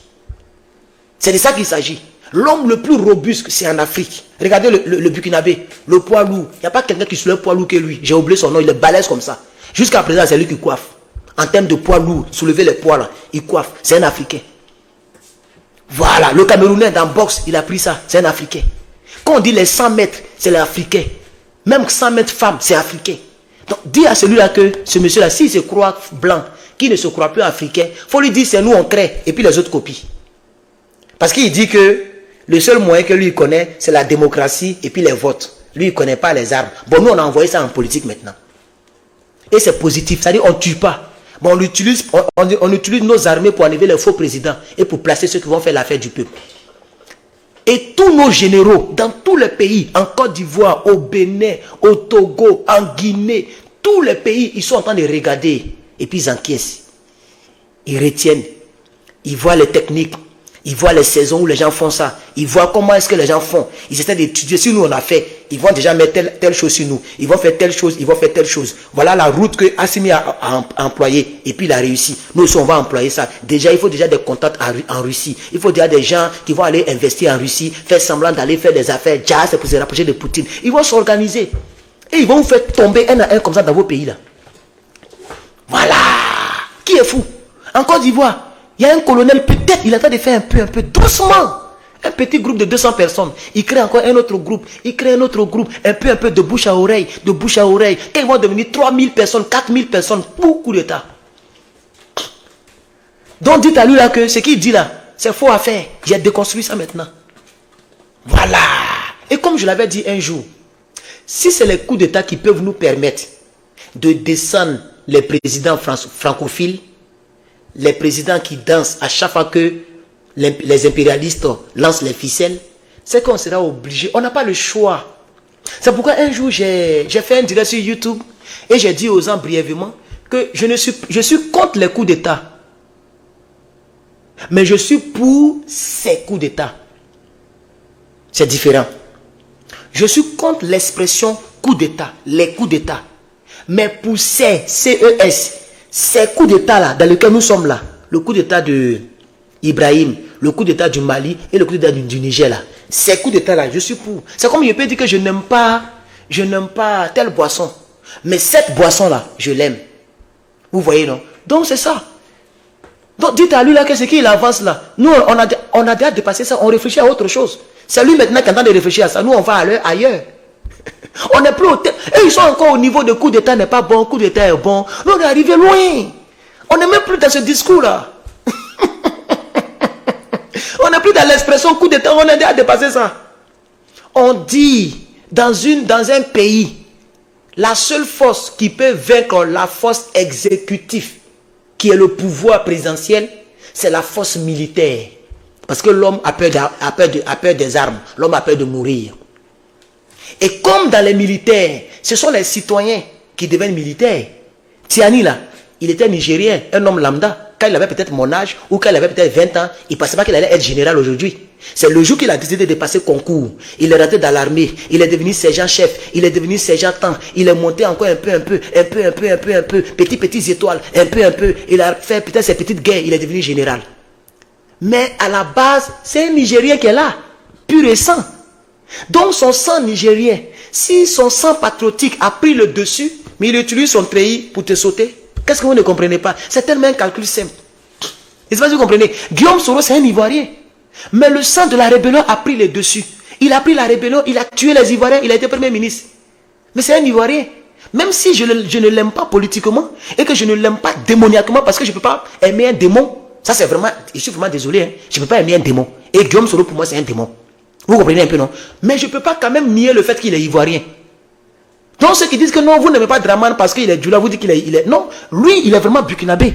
C'est de ça qu'il s'agit. L'homme le plus robuste, c'est en Afrique. Regardez le Burkinabé, le poids lourd. Il n'y a pas quelqu'un qui soulève poids lourd que lui. J'ai oublié son nom, il est balèze comme ça. Jusqu'à présent, c'est lui qui coiffe. En termes de poids lourd, soulever les poids là, il coiffe. C'est un Africain. Voilà, le Camerounais dans boxe, il a pris ça, c'est un Africain. Quand on dit les 100 mètres, c'est l'Africain. Même 100 mètres femmes, c'est Africain. Donc, dis à celui-là que ce monsieur-là, s'il se croit blanc, qui ne se croit plus africain, il faut lui dire c'est nous on crée, et puis les autres copient. Parce qu'il dit que le seul moyen que lui connaît, c'est la démocratie et puis les votes. Lui, il ne connaît pas les armes. Bon, nous, on a envoyé ça en politique maintenant. Et c'est positif, c'est-à-dire on ne tue pas. Bon, on utilise nos armées pour enlever les faux présidents et pour placer ceux qui vont faire l'affaire du peuple. Et tous nos généraux, dans tous les pays, en Côte d'Ivoire, au Bénin, au Togo, en Guinée, tous les pays, ils sont en train de regarder. Et puis ils encaissent. Ils retiennent. Ils voient les techniques. Ils voient les saisons où les gens font ça. Ils voient comment est-ce que les gens font. Ils essaient d'étudier. Si nous on a fait, ils vont déjà mettre telle chose sur nous. Ils vont faire telle chose, ils vont faire telle chose. Voilà la route que Assimi a employée. Et puis il a réussi. Nous aussi on va employer ça. Déjà, il faut déjà des contacts en Russie. Il faut déjà des gens qui vont aller investir en Russie, faire semblant d'aller faire des affaires. Déjà, c'est pour se rapprocher de Poutine. Ils vont s'organiser. Et ils vont vous faire tomber un à un comme ça dans vos pays là. Voilà. Qui est fou? En Côte d'Ivoire. Il y a un colonel, peut-être, il est en train de faire un peu, doucement. Un petit groupe de 200 personnes. Il crée encore un autre groupe. Il crée un autre groupe, un peu, de bouche à oreille, de bouche à oreille. Quand ils vont devenir 3000 personnes, 4000 personnes, beaucoup d'État. Donc dites à lui là que ce qu'il dit là, c'est faux à faire. J'ai déconstruit ça maintenant. Voilà. Et comme je l'avais dit un jour, si c'est les coups d'État qui peuvent nous permettre de descendre les présidents francophiles, les présidents qui dansent à chaque fois que les impérialistes lancent les ficelles, c'est qu'on sera obligé. On n'a pas le choix. C'est pourquoi un jour, j'ai fait un direct sur YouTube et j'ai dit aux gens brièvement que je suis contre les coups d'État. Mais je suis pour ces coups d'État. C'est différent. Je suis contre l'expression coup d'État, les coups d'État. Mais pour ces CES, ces coups d'État là, dans lesquels nous sommes là, le coup d'État de Ibrahim, le coup d'État du Mali et le coup d'État du Niger là, ces coups d'État là, je suis pour. C'est comme je peux dire que je n'aime pas telle boisson, mais cette boisson là, je l'aime. Vous voyez non? Donc c'est ça. Donc dites à lui là que ce qu'il avance là, nous on a déjà dépassé ça, on réfléchit à autre chose. C'est lui maintenant qui est en train de réfléchir à ça, nous on va aller ailleurs. On n'est plus au thème. Et ils sont encore au niveau de coup d'État n'est pas bon, coup d'État est bon. Nous on est arrivé loin. On n'est même plus dans ce discours-là. On n'est plus dans l'expression coup d'État, on a déjà dépassé ça. On dit, dans un pays, la seule force qui peut vaincre la force exécutive, qui est le pouvoir présidentiel, c'est la force militaire. Parce que l'homme a peur des armes, l'homme a peur de mourir. Et comme dans les militaires, ce sont les citoyens qui deviennent militaires. Tiani là, il était nigérien, un homme lambda. Quand il avait peut-être mon âge, ou quand il avait peut-être 20 ans, il ne pensait pas qu'il allait être général aujourd'hui. C'est le jour qu'il a décidé de passer concours. Il est rentré dans l'armée, il est devenu sergent-chef, il est devenu sergent-temps, il est monté encore un peu, petites étoiles, un peu. Il a fait peut-être ses petites guerres, il est devenu général. Mais à la base, c'est un Nigérien qui est là, pur et sang. Donc son sang nigérien, si son sang patriotique a pris le dessus, mais il utilise son pays pour te sauter, qu'est-ce que vous ne comprenez pas? C'est tellement un calcul simple. Et c'est pas si vous comprenez. Guillaume Soro, c'est un Ivoirien. Mais le sang de la rébellion a pris le dessus. Il a pris la rébellion, il a tué les Ivoiriens, il a été premier ministre. Mais c'est un Ivoirien. Même si je ne l'aime pas politiquement et que je ne l'aime pas démoniaquement parce que je ne peux pas aimer un démon. Ça c'est vraiment, je suis vraiment désolé. Hein, je ne peux pas aimer un démon. Et Guillaume Soro pour moi c'est un démon. Vous comprenez un peu, non? Mais je ne peux pas quand même nier le fait qu'il est Ivoirien. Donc ceux qui disent que non, vous n'aimez pas Dramane parce qu'il est Djoula, vous dites qu'il est... Non, lui il est vraiment burkinabé.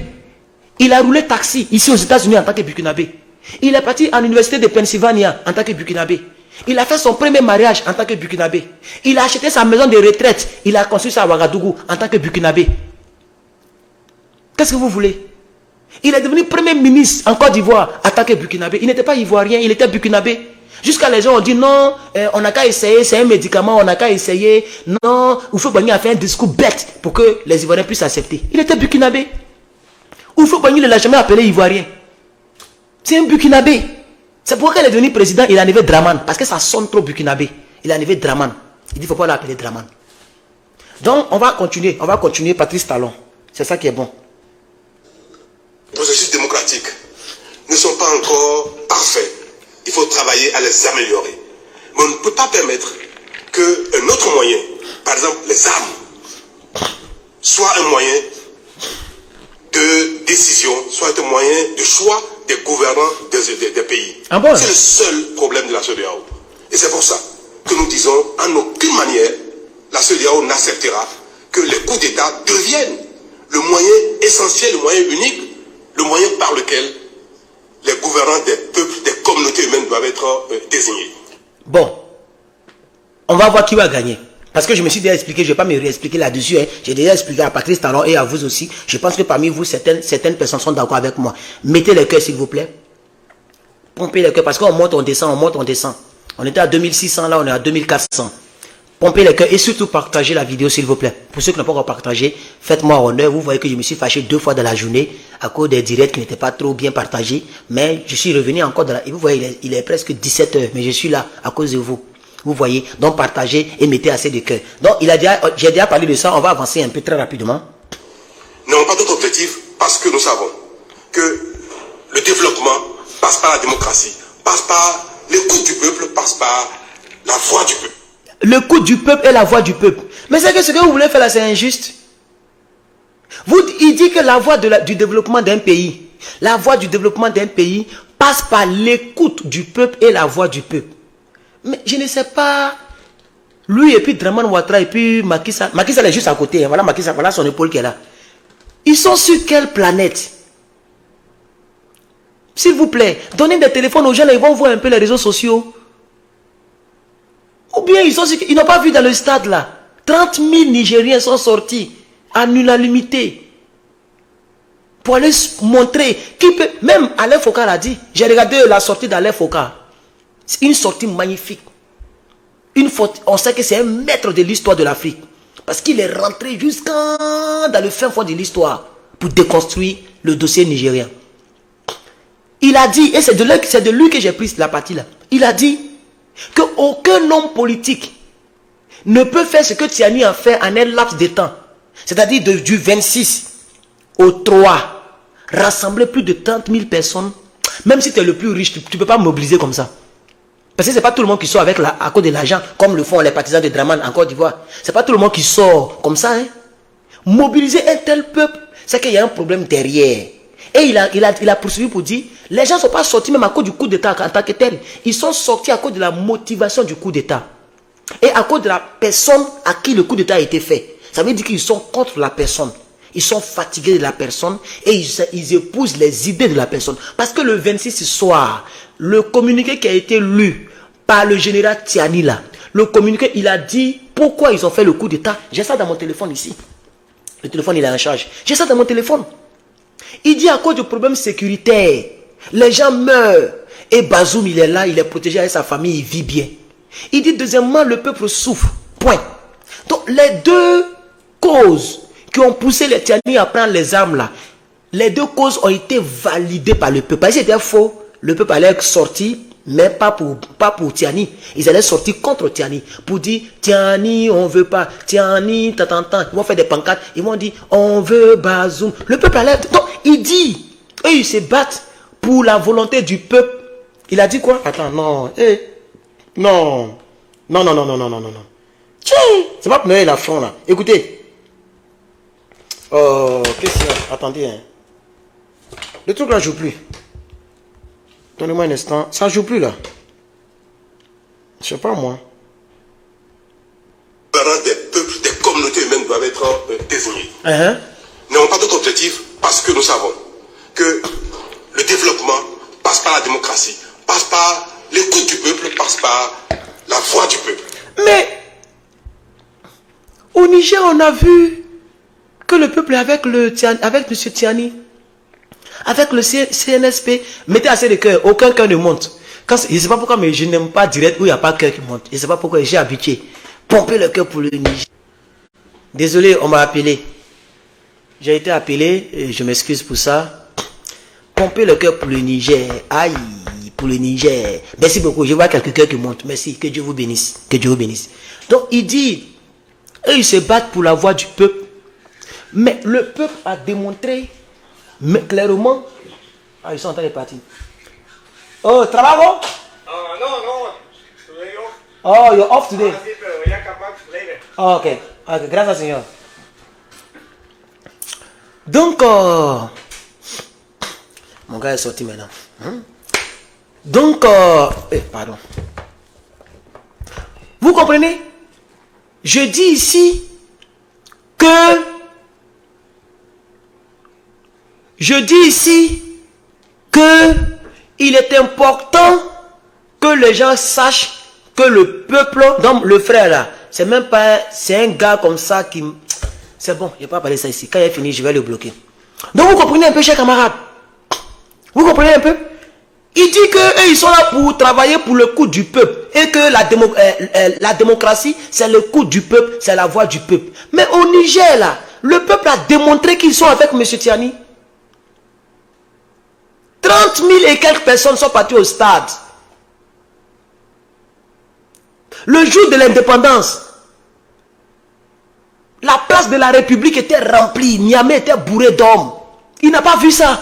Il a roulé taxi ici aux États-Unis en tant que burkinabé. Il est parti à l'université de Pennsylvania en tant que burkinabé. Il a fait son premier mariage en tant que burkinabé. Il a acheté sa maison de retraite. Il a construit ça à Ouagadougou en tant que burkinabé. Qu'est-ce que vous voulez? Il est devenu premier ministre en Côte d'Ivoire en tant que burkinabé. Il n'était pas ivoirien, il était burkinabé. Jusqu'à les gens ont dit non, on n'a qu'à essayer, c'est un médicament, on n'a qu'à essayer. Non, Houphouët-Boigny a fait un discours bête pour que les Ivoiriens puissent accepter. Il était burkinabé. Houphouët-Boigny ne l'a jamais appelé ivoirien. C'est un burkinabé. C'est pourquoi il est devenu président, il a enlevé Dramane. Parce que ça sonne trop burkinabé. Il a enlevé Dramane. Il dit, il ne faut pas l'appeler Dramane. Donc, on va continuer Patrice Talon. C'est ça qui est bon. Les processus démocratiques ne sont pas encore parfaits. Il faut travailler à les améliorer. Mais on ne peut pas permettre qu'un autre moyen, par exemple les armes, soit un moyen de décision, soit un moyen de choix des gouvernants des pays. Ah bon? C'est le seul problème de la CEDEAO. Et c'est pour ça que nous disons, en aucune manière, la CEDEAO n'acceptera que les coups d'État deviennent le moyen essentiel, le moyen unique, le moyen par lequel les gouvernants des peuples, des communautés humaines doivent être désignés. Bon, on va voir qui va gagner. Parce que je me suis déjà expliqué, je ne vais pas me réexpliquer là-dessus. Hein. J'ai déjà expliqué à Patrice Talon et à vous aussi. Je pense que parmi vous, certaines personnes sont d'accord avec moi. Mettez les cœurs, s'il vous plaît. Pompez les cœurs, parce qu'on monte, on descend, on monte, on descend. On était à 2600, là, on est à 2400. Pompez les cœurs et surtout partagez la vidéo, s'il vous plaît. Pour ceux qui n'ont pas encore partagé, faites-moi honneur. Vous voyez que je me suis fâché 2 fois dans la journée à cause des directs qui n'étaient pas trop bien partagés. Mais je suis revenu encore dans la... Et vous voyez, il est presque 17 h, mais je suis là à cause de vous. Vous voyez, donc partagez et mettez assez de cœur. Donc, j'ai déjà parlé de ça, on va avancer un peu très rapidement. Nous n'avons pas d'autre objectif parce que nous savons que le développement passe par la démocratie, passe par l'écoute du peuple, passe par la voix du peuple. L'écoute du peuple et la voix du peuple. Mais c'est que ce que vous voulez faire là, c'est injuste. Il dit que la voix du développement d'un pays, la voix du développement d'un pays passe par l'écoute du peuple et la voix du peuple. Mais je ne sais pas. Lui et puis Dramane Ouattara et puis Macky Sall. Macky Sall est juste à côté. Hein. Voilà Macky Sall, voilà son épaule qui est là. Ils sont sur quelle planète? S'il vous plaît, donnez des téléphones aux gens, là, ils vont voir un peu les réseaux sociaux. Ou bien ils n'ont pas vu dans le stade là. 30 000 Nigériens sont sortis à l'unanimité pour aller montrer qui peut. Même Alain Foka l'a dit. J'ai regardé la sortie d'Alain Foka. C'est une sortie magnifique. On sait que c'est un maître de l'histoire de l'Afrique. Parce qu'il est rentré jusqu'à dans le fin fond de l'histoire pour déconstruire le dossier nigérien. Il a dit, et c'est de lui que j'ai pris la partie là. Il a dit qu'aucun homme politique ne peut faire ce que Tiani a fait en un laps de temps. C'est-à-dire du 26 au 3, rassembler plus de 30 000 personnes. Même si tu es le plus riche, tu ne peux pas mobiliser comme ça. Parce que ce n'est pas tout le monde qui sort à cause de l'argent, comme le font les partisans de Dramane en Côte d'Ivoire. Ce n'est pas tout le monde qui sort comme ça. Hein. Mobiliser un tel peuple, c'est qu'il y a un problème derrière. Et il a poursuivi pour dire, les gens ne sont pas sortis même à cause du coup d'État en tant que tel. Ils sont sortis à cause de la motivation du coup d'État. Et à cause de la personne à qui le coup d'État a été fait. Ça veut dire qu'ils sont contre la personne. Ils sont fatigués de la personne et ils épousent les idées de la personne. Parce que le 26 soir, le communiqué qui a été lu par le général Tiani là, le communiqué, il a dit pourquoi ils ont fait le coup d'État. J'ai ça dans mon téléphone ici. Le téléphone, il est en charge. J'ai ça dans mon téléphone. Il dit à cause du problème sécuritaire, les gens meurent. Et Bazoum, il est là, il est protégé avec sa famille, il vit bien. Il dit deuxièmement, le peuple souffre. Point. Donc les deux causes qui ont poussé les Tiani à prendre les armes là, les deux causes ont été validées par le peuple. Parce que c'était faux. Le peuple allait sortir, mais pas pour Tiani. Ils allaient sortir contre Tiani. Pour dire, Tiani, on veut pas. Tiani, t'entends. Ils vont faire des pancartes. Ils vont dire, on veut Bazoum. Le peuple allait... Donc, il dit, eux, ils se battent pour la volonté du peuple. Il a dit quoi? Attends, non. Non. Non. C'est pas pour Noël la fond là. Écoutez. Oh, qu'est-ce qu'il y a? Attendez. Hein. Le truc là joue plus. Donnez-moi un instant. Ça joue plus là. Je sais pas moi. Des peuples, des communautés humaines doivent être désignés. N'avons pas d'autre objectif parce que nous savons que le développement passe par la démocratie, passe par l'écoute du peuple, passe par la voix du peuple. Mais au Niger, on a vu que le peuple avec M. Tiani, avec le CNSP, mettez assez de cœur, aucun cœur ne monte. Je ne sais pas pourquoi, mais je n'aime pas direct où il n'y a pas de cœur qui monte. Je ne sais pas pourquoi, j'ai habitué. Pomper le cœur pour le Niger. Désolé, on m'a appelé. J'ai été appelé, et je m'excuse pour ça. Pomper le cœur pour le Niger. Aïe, pour le Niger. Merci beaucoup, je vois quelques cœurs qui montent. Merci, que Dieu vous bénisse. Que Dieu vous bénisse. Donc, il dit, eux, ils se battent pour la voix du peuple. Mais le peuple a démontré, mais clairement, ils sont en train de partir. Oh, trabajo? No. Today off. Oh, you're off today? Sí, pero voy a acabar later. Oh, ok. Ok, gracias, Señor. Donc, mon gars est sorti maintenant. Donc, pardon. Vous comprenez? Je dis ici que il est important que les gens sachent que le peuple, donc le frère là, c'est même pas, c'est un gars comme ça qui, c'est bon, je vais pas parler ça ici. Quand il est fini, je vais le bloquer. Donc vous comprenez un peu, chers camarades? Vous comprenez un peu? Il dit que ils sont là pour travailler pour le coup du peuple et que la démocratie, c'est le coup du peuple, c'est la voix du peuple. Mais au Niger là, le peuple a démontré qu'ils sont avec M. Tiani. 30 000 et quelques personnes sont parties au stade. Le jour de l'indépendance, la place de la République était remplie. Niamey était bourré d'hommes. Il n'a pas vu ça.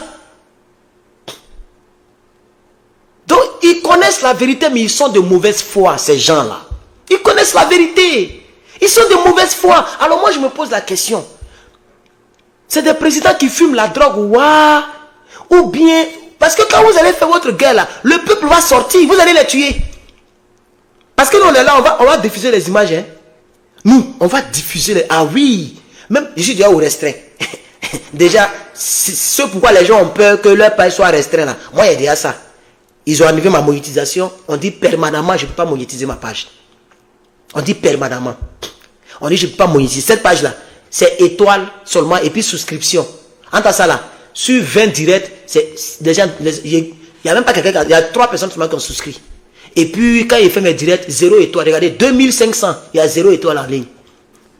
Donc, ils connaissent la vérité, mais ils sont de mauvaise foi, ces gens-là. Ils connaissent la vérité. Ils sont de mauvaise foi. Alors moi, je me pose la question. C'est des présidents qui fument la drogue, ou bien... Parce que quand vous allez faire votre guerre là, le peuple va sortir, vous allez les tuer. Parce que nous on est là, on va diffuser les images. Hein. Nous, on va diffuser les... Ah oui, même, je suis déjà au restreint. Déjà, c'est pourquoi les gens ont peur que leur page soit restreint là. Moi, il y a déjà ça. Ils ont enlevé ma monétisation. On dit permanemment, je ne peux pas monétiser ma page. On dit permanemment. On dit, je ne peux pas monétiser. Cette page là, c'est étoile seulement et puis souscription. Entre ça là, sur 20 directs, c'est déjà, il n'y a même pas quelqu'un, il y a 3 personnes qui ont souscrit. Et puis, quand il fait mes directs, 0 étoile. Regardez, 2500, il y a 0 étoile en ligne.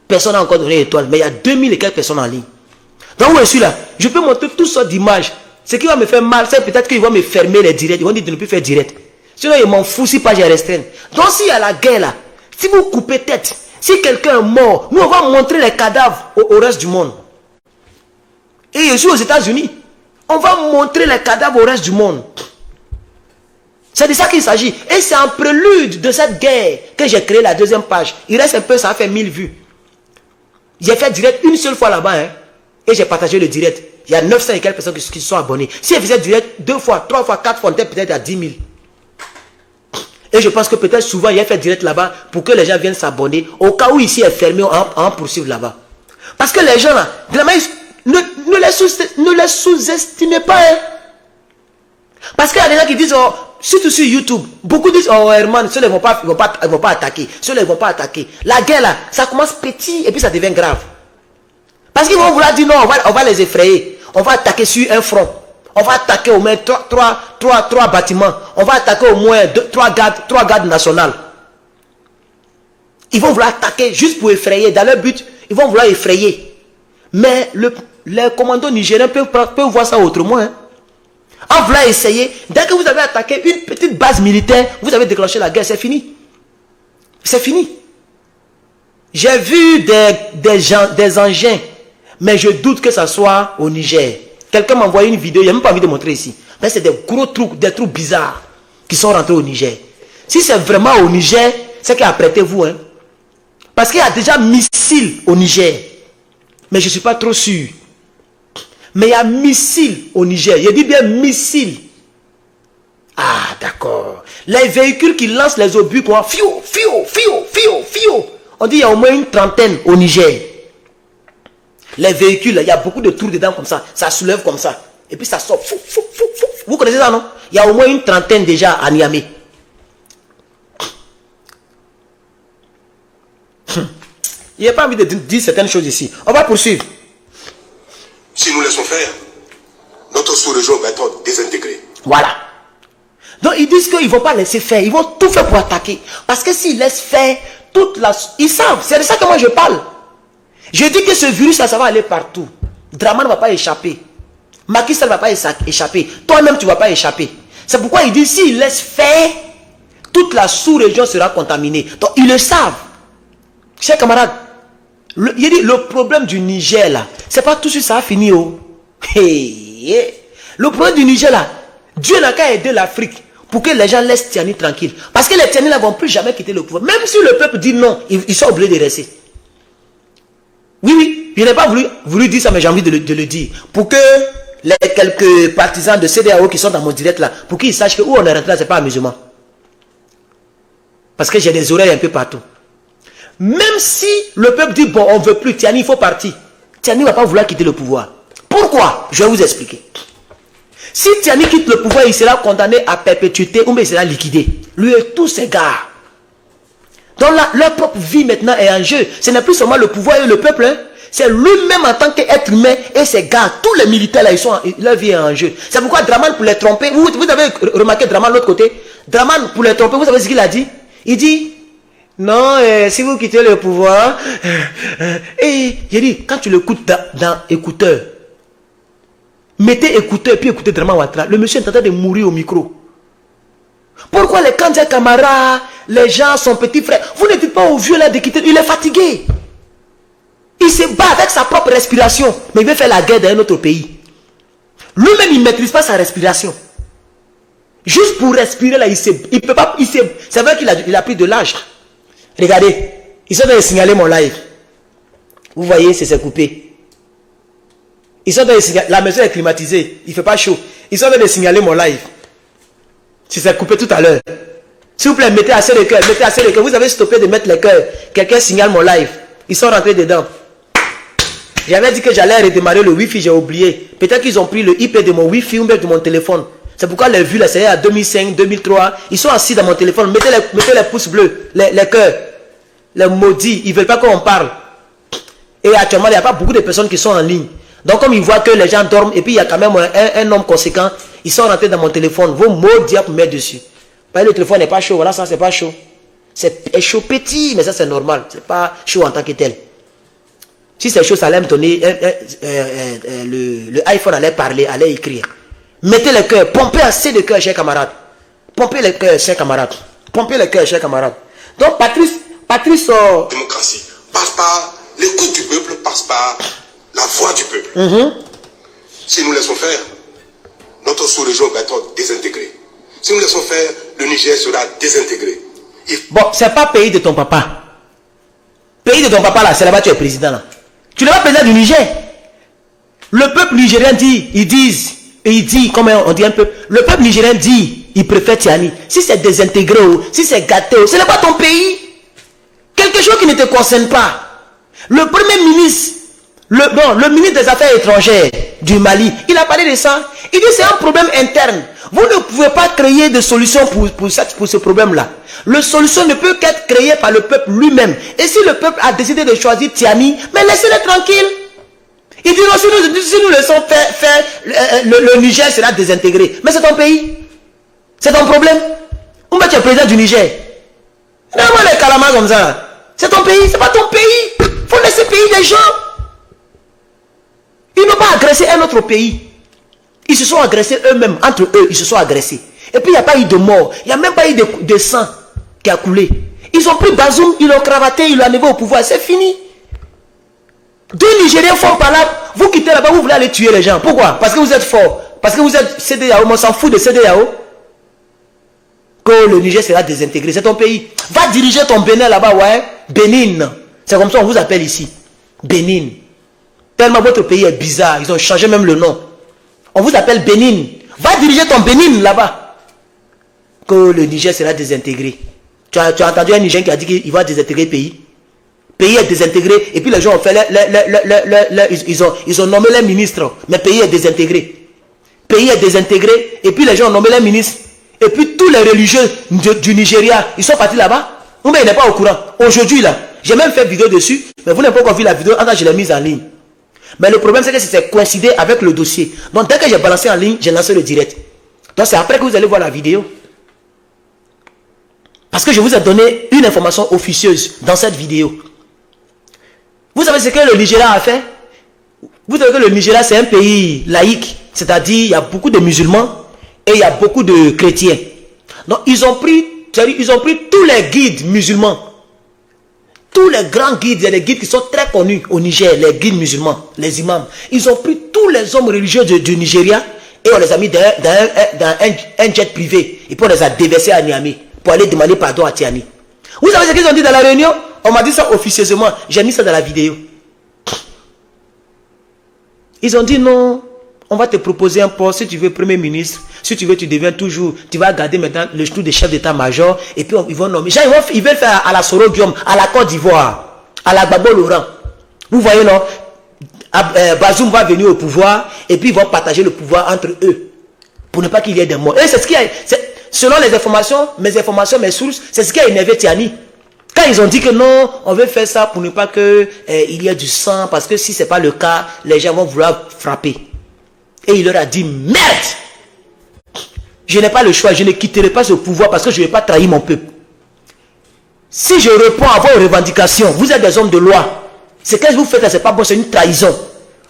Personne n'a encore donné étoile, mais il y a 2000 et quelques personnes en ligne. Donc, où je suis là, je peux montrer toutes sortes d'images. Ce qui va me faire mal, c'est peut-être qu'ils vont me fermer les directs. Ils vont dire de ne plus faire direct. Sinon, ils m'en foutent si pas j'ai restreint. Donc, s'il y a la guerre là, si vous coupez tête, si quelqu'un est mort, nous, on va montrer les cadavres au reste du monde. Et je suis aux États-Unis. On va montrer les cadavres au reste du monde. C'est de ça qu'il s'agit. Et c'est en prélude de cette guerre que j'ai créé la deuxième page. Il reste un peu, ça a fait 1000 vues. J'ai fait direct une seule fois là-bas. Hein, et j'ai partagé le direct. Il y a 900 et quelques personnes qui sont abonnées. Si elle faisait direct 2 fois, 3 fois, 4 fois, on était peut-être à 10 000. Et je pense que peut-être souvent, il y a fait direct là-bas pour que les gens viennent s'abonner. Au cas où ici est fermé, on en poursuivre là-bas. Parce que les gens là, vraiment, ne les sous-estimez pas. Hein. Parce qu'il y a des gens qui disent, oh, surtout sur YouTube, beaucoup disent, oh Herman, ceux-là ne vont pas attaquer. Ceux-là ne vont pas attaquer. La guerre là, ça commence petit et puis ça devient grave. Parce qu'ils vont vouloir dire non, on va les effrayer. On va attaquer sur un front. On va attaquer au moins 3 bâtiments. On va attaquer au moins 3 gardes nationales. Ils vont vouloir attaquer juste pour effrayer. Dans leur but, ils vont vouloir effrayer. Mais les commandos nigériens peuvent voir ça autrement. Hein. En voulant essayer, dès que vous avez attaqué une petite base militaire, vous avez déclenché la guerre, c'est fini. C'est fini. J'ai vu des engins, mais je doute que ça soit au Niger. Quelqu'un m'a envoyé une vidéo, il n'a même pas envie de montrer ici. Mais c'est des gros trucs, des trucs bizarres qui sont rentrés au Niger. Si c'est vraiment au Niger, c'est qu'apprêtez-vous. Hein. Parce qu'il y a déjà missile au Niger. Mais je ne suis pas trop sûr. Mais il y a missile au Niger. Je dis bien missile. Ah, d'accord. Les véhicules qui lancent les obus, quoi. Fiou, fiou, fiou, fiou, fiou. On dit qu'il y a au moins une trentaine au Niger. Les véhicules, il y a beaucoup de trous dedans comme ça. Ça soulève comme ça. Et puis ça sort. Fou, fou, fou, fou. Vous connaissez ça, non? Il y a au moins une trentaine déjà à Niamey. Il n'y a pas envie de dire certaines choses ici. On va poursuivre. Si nous laissons faire, notre sous-région va être désintégrée. Voilà. Donc ils disent qu'ils ne vont pas laisser faire. Ils vont tout faire pour attaquer. Parce que s'ils laissent faire, ils savent. C'est de ça que moi je parle. Je dis que ce virus là, ça va aller partout. Draman ne va pas échapper. Macky Sall ne va pas échapper. Toi-même tu ne vas pas échapper. C'est pourquoi ils disent s'ils laissent faire, toute la sous-région sera contaminée. Donc ils le savent. Chers camarades, il dit le problème du Niger là, c'est pas tout de suite ça a fini. Oh. Le problème du Niger là, Dieu n'a qu'à aider l'Afrique pour que les gens laissent Tiani tranquille. Parce que les Tiani ne vont plus jamais quitter le pouvoir. Même si le peuple dit non, ils sont obligés de rester. Oui, oui, je n'ai pas voulu dire ça, mais j'ai envie de le dire. Pour que les quelques partisans de CEDEAO qui sont dans mon direct là, pour qu'ils sachent que où on est rentré là, ce n'est pas amusement. Parce que j'ai des oreilles un peu partout. Même si le peuple dit, bon, on ne veut plus, Tiani, il faut partir. Tiani ne va pas vouloir quitter le pouvoir. Pourquoi? Je vais vous expliquer. Si Tiani quitte le pouvoir, il sera condamné à perpétuité ou bien il sera liquidé. Lui et tous ses gars. Donc leur propre vie maintenant est en jeu. Ce n'est plus seulement le pouvoir et le peuple. Hein. C'est lui-même en tant qu'être humain et ses gars. Tous les militaires là, leur vie est en jeu. C'est pourquoi Draman, pour les tromper, vous avez remarqué Draman de l'autre côté. Draman, pour les tromper, vous savez ce qu'il a dit? Il dit... Non, si vous quittez le pouvoir, et j'ai dit, quand tu l'écoutes dans écouteur, mettez écouteur puis écoutez Draman Ouattara, le monsieur est en train de mourir au micro. Pourquoi les Kandia Camara, les gens, son petit frère, vous ne dites pas au vieux là de quitter, il est fatigué. Il se bat avec sa propre respiration, mais il veut faire la guerre dans un autre pays. Lui-même, il ne maîtrise pas sa respiration. Juste pour respirer là, il peut pas, c'est vrai qu'il a pris de l'âge. Regardez, ils sont en train de signaler mon live. Vous voyez, c'est coupé. Ils sont en train de signaler, la maison est climatisée, il ne fait pas chaud. Ils sont en train de signaler mon live. C'est coupé tout à l'heure. S'il vous plaît, mettez assez de cœur, mettez assez de cœur. Vous avez stoppé de mettre les cœurs. Quelqu'un signale mon live. Ils sont rentrés dedans. J'avais dit que j'allais redémarrer le Wi-Fi, j'ai oublié. Peut-être qu'ils ont pris le IP de mon Wi-Fi ou même de mon téléphone. C'est pourquoi les vues là, c'est à 2005, 2003. Ils sont assis dans mon téléphone. Mettez les pouces bleus, les cœurs. Les maudits, ils ne veulent pas qu'on parle. Et actuellement, il n'y a pas beaucoup de personnes qui sont en ligne. Donc, comme ils voient que les gens dorment, et puis il y a quand même un homme conséquent, ils sont rentrés dans mon téléphone. Vos maudits pour mettre dessus. Parce que le téléphone n'est pas chaud. Voilà, ça, c'est pas chaud. C'est chaud petit, mais ça, c'est normal. C'est pas chaud en tant que tel. Si c'est chaud, ça allait me donner. Le iPhone allait parler, allait écrire. Mettez le cœur, pompez assez de cœur, chers camarades. Pompez le cœur, chers camarades. Pompez le cœur, chers camarades. Donc, Patrice. La démocratie passe par l'écoute du peuple, passe par la voix du peuple. Si nous laissons faire, notre sous-région va être désintégrée. Si nous laissons faire, le Niger sera désintégré. Bon, c'est pas pays de ton papa. Pays de ton papa là, c'est là-bas tu es président là. Tu n'es pas président du Niger. Le peuple nigérien dit, il dit, comme on dit un peu, le peuple nigérien dit, il préfère Tiani. Si c'est désintégré, si c'est gâté, ce n'est pas ton pays. Quelque chose qui ne te concerne pas. Le premier ministre, le ministre des Affaires étrangères du Mali, il a parlé de ça. Il dit c'est un problème interne. Vous ne pouvez pas créer de solution pour ce problème-là. La solution ne peut qu'être créée par le peuple lui-même. Et si le peuple a décidé de choisir Tiani, mais laissez-le tranquille. Il dit non, si nous laissons faire le Niger sera désintégré. Mais c'est ton pays. C'est ton problème. Ou bien tu es président du Niger. Non, moi les calamars comme ça. C'est ton pays, c'est pas ton pays. Il faut laisser payer les gens. Ils n'ont pas agressé un autre pays. Ils se sont agressés eux-mêmes. Entre eux, ils se sont agressés. Et puis il n'y a pas eu de mort. Il n'y a même pas eu de sang qui a coulé. Ils ont pris Bazoum, ils l'ont cravaté, ils l'ont amené au pouvoir. C'est fini. Deux Nigériens font par là. Vous quittez là-bas, vous voulez aller tuer les gens. Pourquoi? Parce que vous êtes fort. Parce que vous êtes CEDEAO. On s'en fout de CEDEAO. Que le Niger sera désintégré. C'est ton pays. Va diriger ton Bénin là-bas, ouais. Bénin. C'est comme ça on vous appelle ici. Bénin. Tellement votre pays est bizarre. Ils ont changé même le nom. On vous appelle Bénin. Va diriger ton Bénin là-bas. Que le Niger sera désintégré. Tu as entendu un Nigérien qui a dit qu'il va désintégrer le pays. Le pays est désintégré. Et puis les gens ont fait... Ils ont nommé les ministres. Mais le pays est désintégré. Le pays est désintégré. Et puis les gens ont nommé les ministres. Et puis tous les religieux du Nigeria, ils sont partis là-bas. Vous n'êtes pas au courant. Aujourd'hui là, j'ai même fait vidéo dessus. Mais vous n'avez pas encore vu la vidéo. Quand je l'ai mise en ligne. Mais le problème c'est que c'est coïncidé avec le dossier. Donc dès que j'ai balancé en ligne, j'ai lancé le direct. Donc c'est après que vous allez voir la vidéo. Parce que je vous ai donné une information officieuse dans cette vidéo. Vous savez ce que le Nigeria a fait? Vous savez que le Nigeria c'est un pays laïque. C'est-à-dire il y a beaucoup de musulmans et il y a beaucoup de chrétiens. Donc ils ont pris tous les guides musulmans. Tous les grands guides, il y a des guides qui sont très connus au Niger, les guides musulmans, les imams. Ils ont pris tous les hommes religieux du Nigeria et on les a mis dans un jet privé. Et puis on les a déversés à Niamey pour aller demander pardon à Tiani. Vous savez ce qu'ils ont dit dans la réunion? On m'a dit ça officieusement. J'ai mis ça dans la vidéo. Ils ont dit non, on va te proposer un poste. Si tu veux Premier ministre, si tu veux, tu deviens toujours, tu vas garder maintenant le genou des chefs d'état-major. Et puis ils vont nommer. Ils veulent faire à la Soro-Guillaume, à la Côte d'Ivoire, à la Gbagbo-Laurent. Vous voyez non? Bazoum va venir au pouvoir et puis ils vont partager le pouvoir entre eux. Pour ne pas qu'il y ait des morts. Et c'est ce qui a... Selon les informations, mes sources, c'est ce qui a énervé Tiani. Quand ils ont dit que non, on veut faire ça pour ne pas qu'il y ait du sang, parce que si ce n'est pas le cas, les gens vont vouloir frapper. Et il leur a dit, merde! Je n'ai pas le choix, je ne quitterai pas ce pouvoir parce que je ne vais pas trahir mon peuple. Si je réponds à vos revendications, vous êtes des hommes de loi. Ce que vous faites là, ce n'est pas bon, c'est une trahison.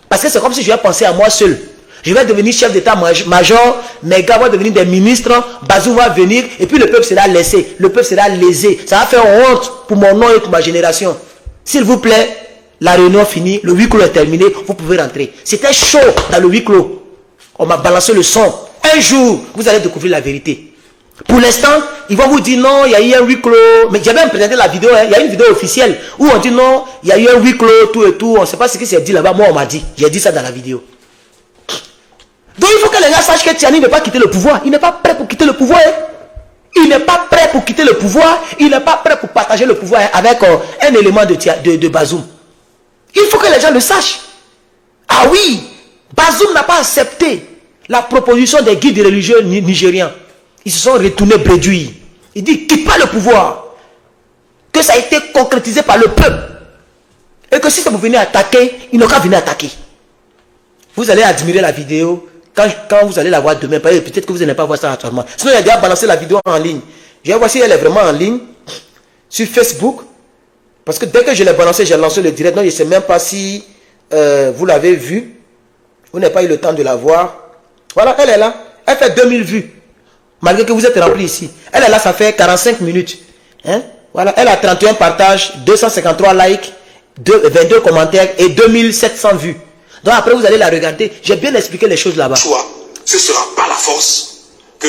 Parce que c'est comme si je vais penser à moi seul. Je vais devenir chef d'état-major, mes gars vont devenir des ministres, Bazoum va venir, et puis le peuple sera laissé, le peuple sera lésé. Ça va faire honte pour mon nom et pour ma génération. S'il vous plaît, la réunion finie, le huis clos est terminé, vous pouvez rentrer. C'était chaud dans le huis clos. On m'a balancé le son. Un jour, vous allez découvrir la vérité. Pour l'instant, ils vont vous dire non, il y a eu un huis clos. Mais j'ai même présenté la vidéo, hein. Il y a une vidéo officielle où on dit non, il y a eu un huis clos, tout et tout. On ne sait pas ce qui s'est dit là-bas. Moi, on m'a dit. J'ai dit ça dans la vidéo. Donc il faut que les gens sachent que Tiani ne va pas quitter le pouvoir. Il n'est pas prêt pour quitter le pouvoir. Hein. Il n'est pas prêt pour quitter le pouvoir. Il n'est pas prêt pour partager le pouvoir avec un élément de Bazoum. Il faut que les gens le sachent. Ah oui, Bazoum n'a pas accepté la proposition des guides religieux nigériens. Ils se sont retournés bredouilles. Il dit, quitte pas le pouvoir. Que ça a été concrétisé par le peuple. Et que si ça vous venez attaquer, ils n'ont qu'à venir attaquer. Vous allez admirer la vidéo. Quand vous allez la voir demain, peut-être que vous n'allez pas voir ça actuellement. Sinon, il a déjà balancé la vidéo en ligne. Je vais voir si elle est vraiment en ligne. Sur Facebook. Parce que dès que je l'ai balancé, j'ai lancé le direct. Non, je ne sais même pas si vous l'avez vu. Vous n'avez pas eu le temps de la voir. Voilà, elle est là. Elle fait 2000 vues. Malgré que vous êtes rempli ici. Elle est là, ça fait 45 minutes. Hein? Voilà, elle a 31 partages, 253 likes, 22 commentaires et 2700 vues. Donc après, vous allez la regarder. J'ai bien expliqué les choses là-bas. Ce ne sera pas la force que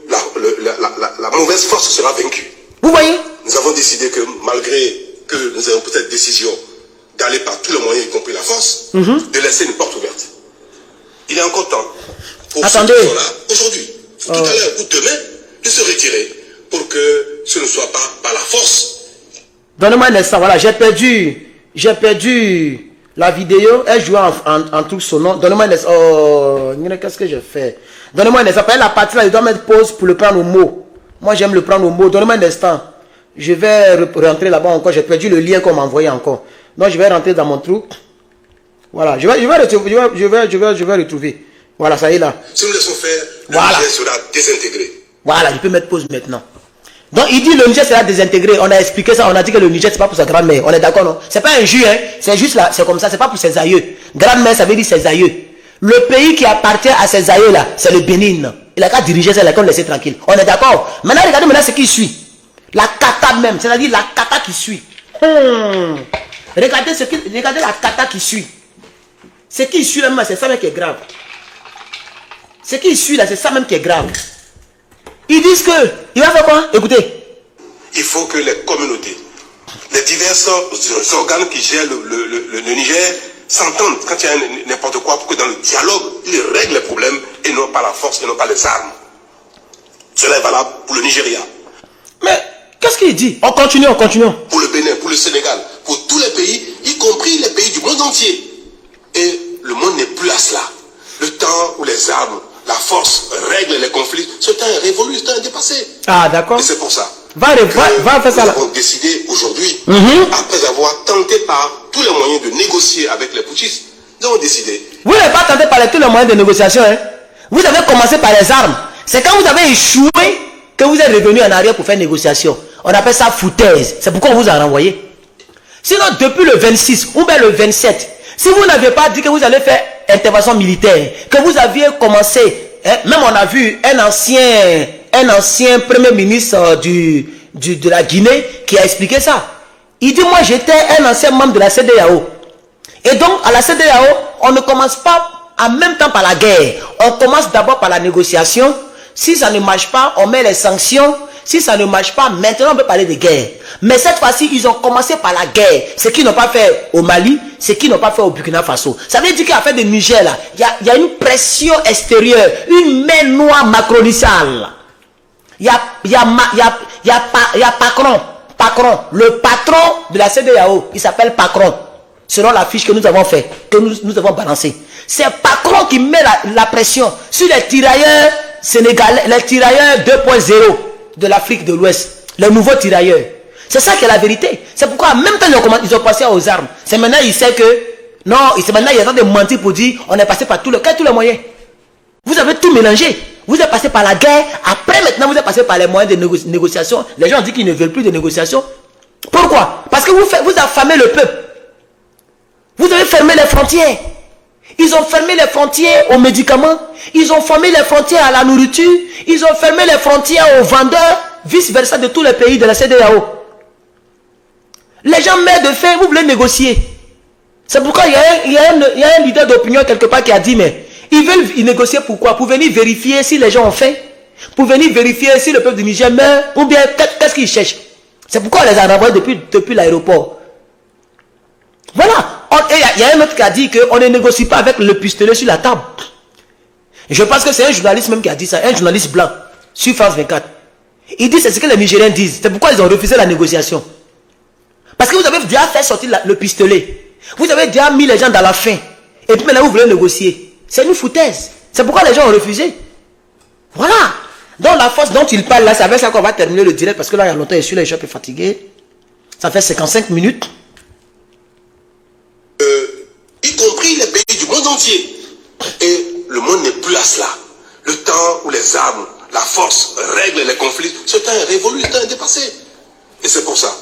la mauvaise force sera vaincue. Vous voyez? Nous avons décidé que malgré que nous avons peut-être décision d'aller par tous les moyens, y compris la force, de laisser une porte ouverte. Il est encore temps pour attendez. ceux qui sont là aujourd'hui, tout à l'heure ou demain, de se retirer pour que ce ne soit pas par la force. Donnez-moi un instant. Voilà, j'ai perdu la vidéo. Elle jouait en truc sonore. Donnez-moi un instant. Oh, qu'est-ce que j'ai fait? Donnez-moi un instant. La partie là, je dois mettre pause pour le prendre au mot. Moi, j'aime le prendre au mot. Donnez-moi un instant. Je vais rentrer là-bas encore. J'ai perdu le lien qu'on m'a envoyé encore. Donc, je vais rentrer dans mon truc. Voilà, je vais retrouver. Voilà, ça y est là. Si nous laissons faire, le Niger sera désintégré. Voilà, je peux mettre pause maintenant. Donc il dit le Niger sera désintégré. On a expliqué ça, on a dit que le Niger c'est pas pour sa grand-mère. On est d'accord, non? C'est pas un jus, hein. C'est juste là, c'est comme ça, c'est pas pour ses aïeux. Grand-mère, ça veut dire ses aïeux. Le pays qui appartient à ces aïeux là, c'est le Bénin. Il a qu'à diriger ça, il a qu'à le laisser tranquille. On est d'accord? Maintenant, regardez maintenant ce qui suit. La kata même, c'est-à-dire la kata qui suit. Regardez la kata qui suit. Ce qui suit là, c'est ça même qui est grave. Ce qui suit là, c'est ça même qui est grave. Ils disent que, il va faire quoi? Écoutez. Il faut que les communautés les divers organes qui gèrent le Niger s'entendent quand il y a n'importe quoi pour que dans le dialogue, ils règlent les problèmes et non pas la force et non pas les armes. Cela est valable pour le Nigeria. Mais qu'est-ce qu'il dit? On continue, on continue. Pour le Bénin, pour le Sénégal, pour tous les pays, y compris les pays du monde entier. Et le monde n'est plus à cela. Le temps où les armes, la force règlent les conflits, ce temps est révolu, ce temps est dépassé. Ah, d'accord. Et c'est pour ça. Va faire ça là. Nous avons décidé aujourd'hui, après avoir tenté par tous les moyens de négocier avec les putschistes, nous avons décidé. Vous n'avez pas tenté par tous les moyens de négociation. Hein? Vous avez commencé par les armes. C'est quand vous avez échoué que vous êtes revenu en arrière pour faire négociation. On appelle ça foutaise. C'est pourquoi on vous a renvoyé. Sinon, depuis le 26 ou bien le 27, si vous n'aviez pas dit que vous allez faire intervention militaire, que vous aviez commencé, hein, même on a vu un ancien premier ministre de la Guinée qui a expliqué ça. Il dit, moi j'étais un ancien membre de la CEDEAO. Et donc, à la CEDEAO, on ne commence pas en même temps par la guerre. On commence d'abord par la négociation. Si ça ne marche pas, on met les sanctions. Si ça ne marche pas, maintenant on peut parler de guerre. Mais cette fois-ci, ils ont commencé par la guerre. Ce qu'ils n'ont pas fait au Mali, ce qu'ils n'ont pas fait au Burkina Faso. Ça veut dire qu'à fait de Niger, là, il y a une pression extérieure, une main noire macronissale. Il y a Pacron, le patron de la CEDEAO, il s'appelle Pacron, selon la fiche que nous avons fait, que nous avons balancée. C'est Pacron qui met la pression sur les tirailleurs sénégalais, les tirailleurs 2.0 de l'Afrique de l'Ouest, les nouveaux tirailleurs. C'est ça qui est la vérité. C'est pourquoi, en même temps, ils ont passé aux armes. C'est maintenant, il sait que, non, c'est maintenant, il est en train de mentir pour dire, on est passé par tous les moyens. Vous avez tout mélangé. Vous êtes passé par la guerre. Après, maintenant, vous êtes passé par les moyens de négociation. Les gens disent qu'ils ne veulent plus de négociation. Pourquoi? Parce que vous affamez le peuple. Vous avez fermé les frontières. Ils ont fermé les frontières aux médicaments. Ils ont fermé les frontières à la nourriture. Ils ont fermé les frontières aux vendeurs, vice-versa de tous les pays de la CEDEAO. Les gens meurent de faim, vous voulez négocier. C'est pourquoi il y a un leader d'opinion quelque part qui a dit, mais ils veulent négocier pourquoi? Pour venir vérifier si les gens ont faim. Pour venir vérifier si le peuple du Niger meurt. Ou bien, qu'est-ce qu'ils cherchent? C'est pourquoi on les a renvoyés depuis l'aéroport. Voilà. Il y a un autre qui a dit qu'on ne négocie pas avec le pistolet sur la table. Et je pense que c'est un journaliste même qui a dit ça. Un journaliste blanc. Sur France 24. Il dit c'est ce que les Nigériens disent. C'est pourquoi ils ont refusé la négociation. Parce que vous avez déjà fait sortir le pistolet. Vous avez déjà mis les gens dans la faim. Et puis maintenant vous voulez négocier. C'est une foutaise. C'est pourquoi les gens ont refusé. Voilà. Donc la force dont il parle là, c'est avec ça qu'on va terminer le direct. Parce que là, il y a longtemps, je suis là, je suis un peu fatigué. Ça fait 55 minutes. Y compris les pays du monde entier. Et le monde n'est plus à cela. Le temps où les armes, la force règlent les conflits, ce temps est révolu, ce temps est dépassé. Et c'est pour ça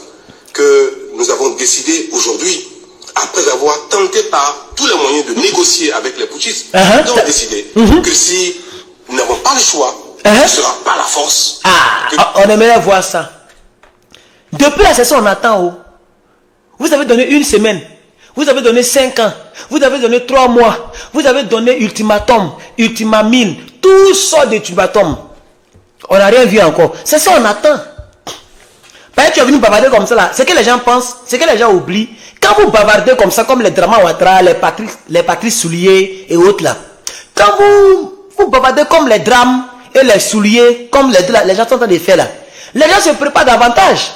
que nous avons décidé aujourd'hui, après avoir tenté par tous les moyens de négocier avec les putschistes, nous avons décidé que si nous n'avons pas le choix, ce ne sera pas la force. On aimerait voir ça. Depuis la session, on attend. Vous avez donné une semaine. Vous avez donné 5 ans. Vous avez donné 3 mois. Vous avez donné ultimatum, ultimamine. Tout sort d'ultimatum. On n'a rien vu encore. C'est ça, on attend. Parce que tu es venu bavarder comme ça là. Ce que les gens pensent, ce que les gens oublient. Quand vous bavardez comme ça, comme les Drama Ouattara, les Patrice Soulier et autres là. Quand vous bavardez comme les drames et les souliers, comme les gens sont en train de faire là. Les gens se préparent davantage.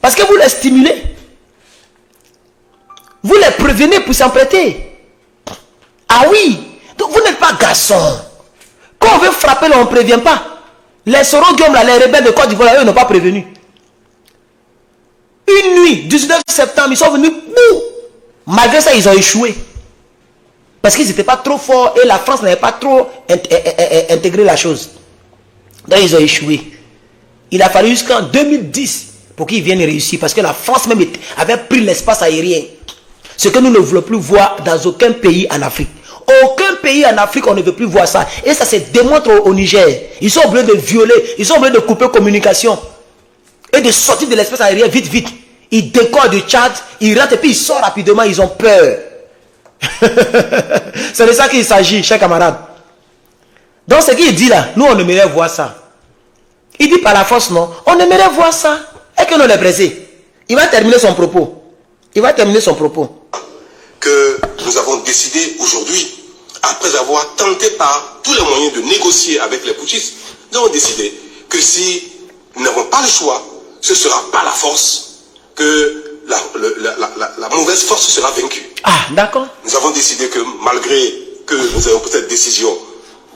Parce que vous les stimulez. Vous les prévenez pour s'en prêter. Ah oui. Donc vous n'êtes pas garçon. Quand on veut frapper, là, on ne prévient pas. Les Sorogium, là, les rebelles de Côte d'Ivoire, eux n'ont pas prévenu. Une nuit, 19 septembre, ils sont venus. Malgré ça, ils ont échoué. Parce qu'ils n'étaient pas trop forts et la France n'avait pas trop intégré la chose. Donc ils ont échoué. Il a fallu jusqu'en 2010 pour qu'ils viennent réussir. Parce que la France même avait pris l'espace aérien. Ce que nous ne voulons plus voir dans aucun pays en Afrique. Aucun pays en Afrique, on ne veut plus voir ça. Et ça se démontre au Niger. Ils sont obligés de violer, ils sont obligés de couper communication. Et de sortir de l'espace aérien vite, vite. Ils décollent du Tchad, ils rentrent et puis ils sortent rapidement, ils ont peur. C'est de ça qu'il s'agit, chers camarades. Donc ce qu'il dit là, nous on aimerait voir ça. Il dit par la force non, on aimerait voir ça. Et que nous les briser. Il va terminer son propos. Il va terminer son propos. Que nous avons décidé aujourd'hui, après avoir tenté par tous les moyens de négocier avec les putschistes, nous avons décidé que si nous n'avons pas le choix, ce sera par la force que la mauvaise force sera vaincue. Ah, d'accord. Nous avons décidé que malgré que nous avons pris cette décision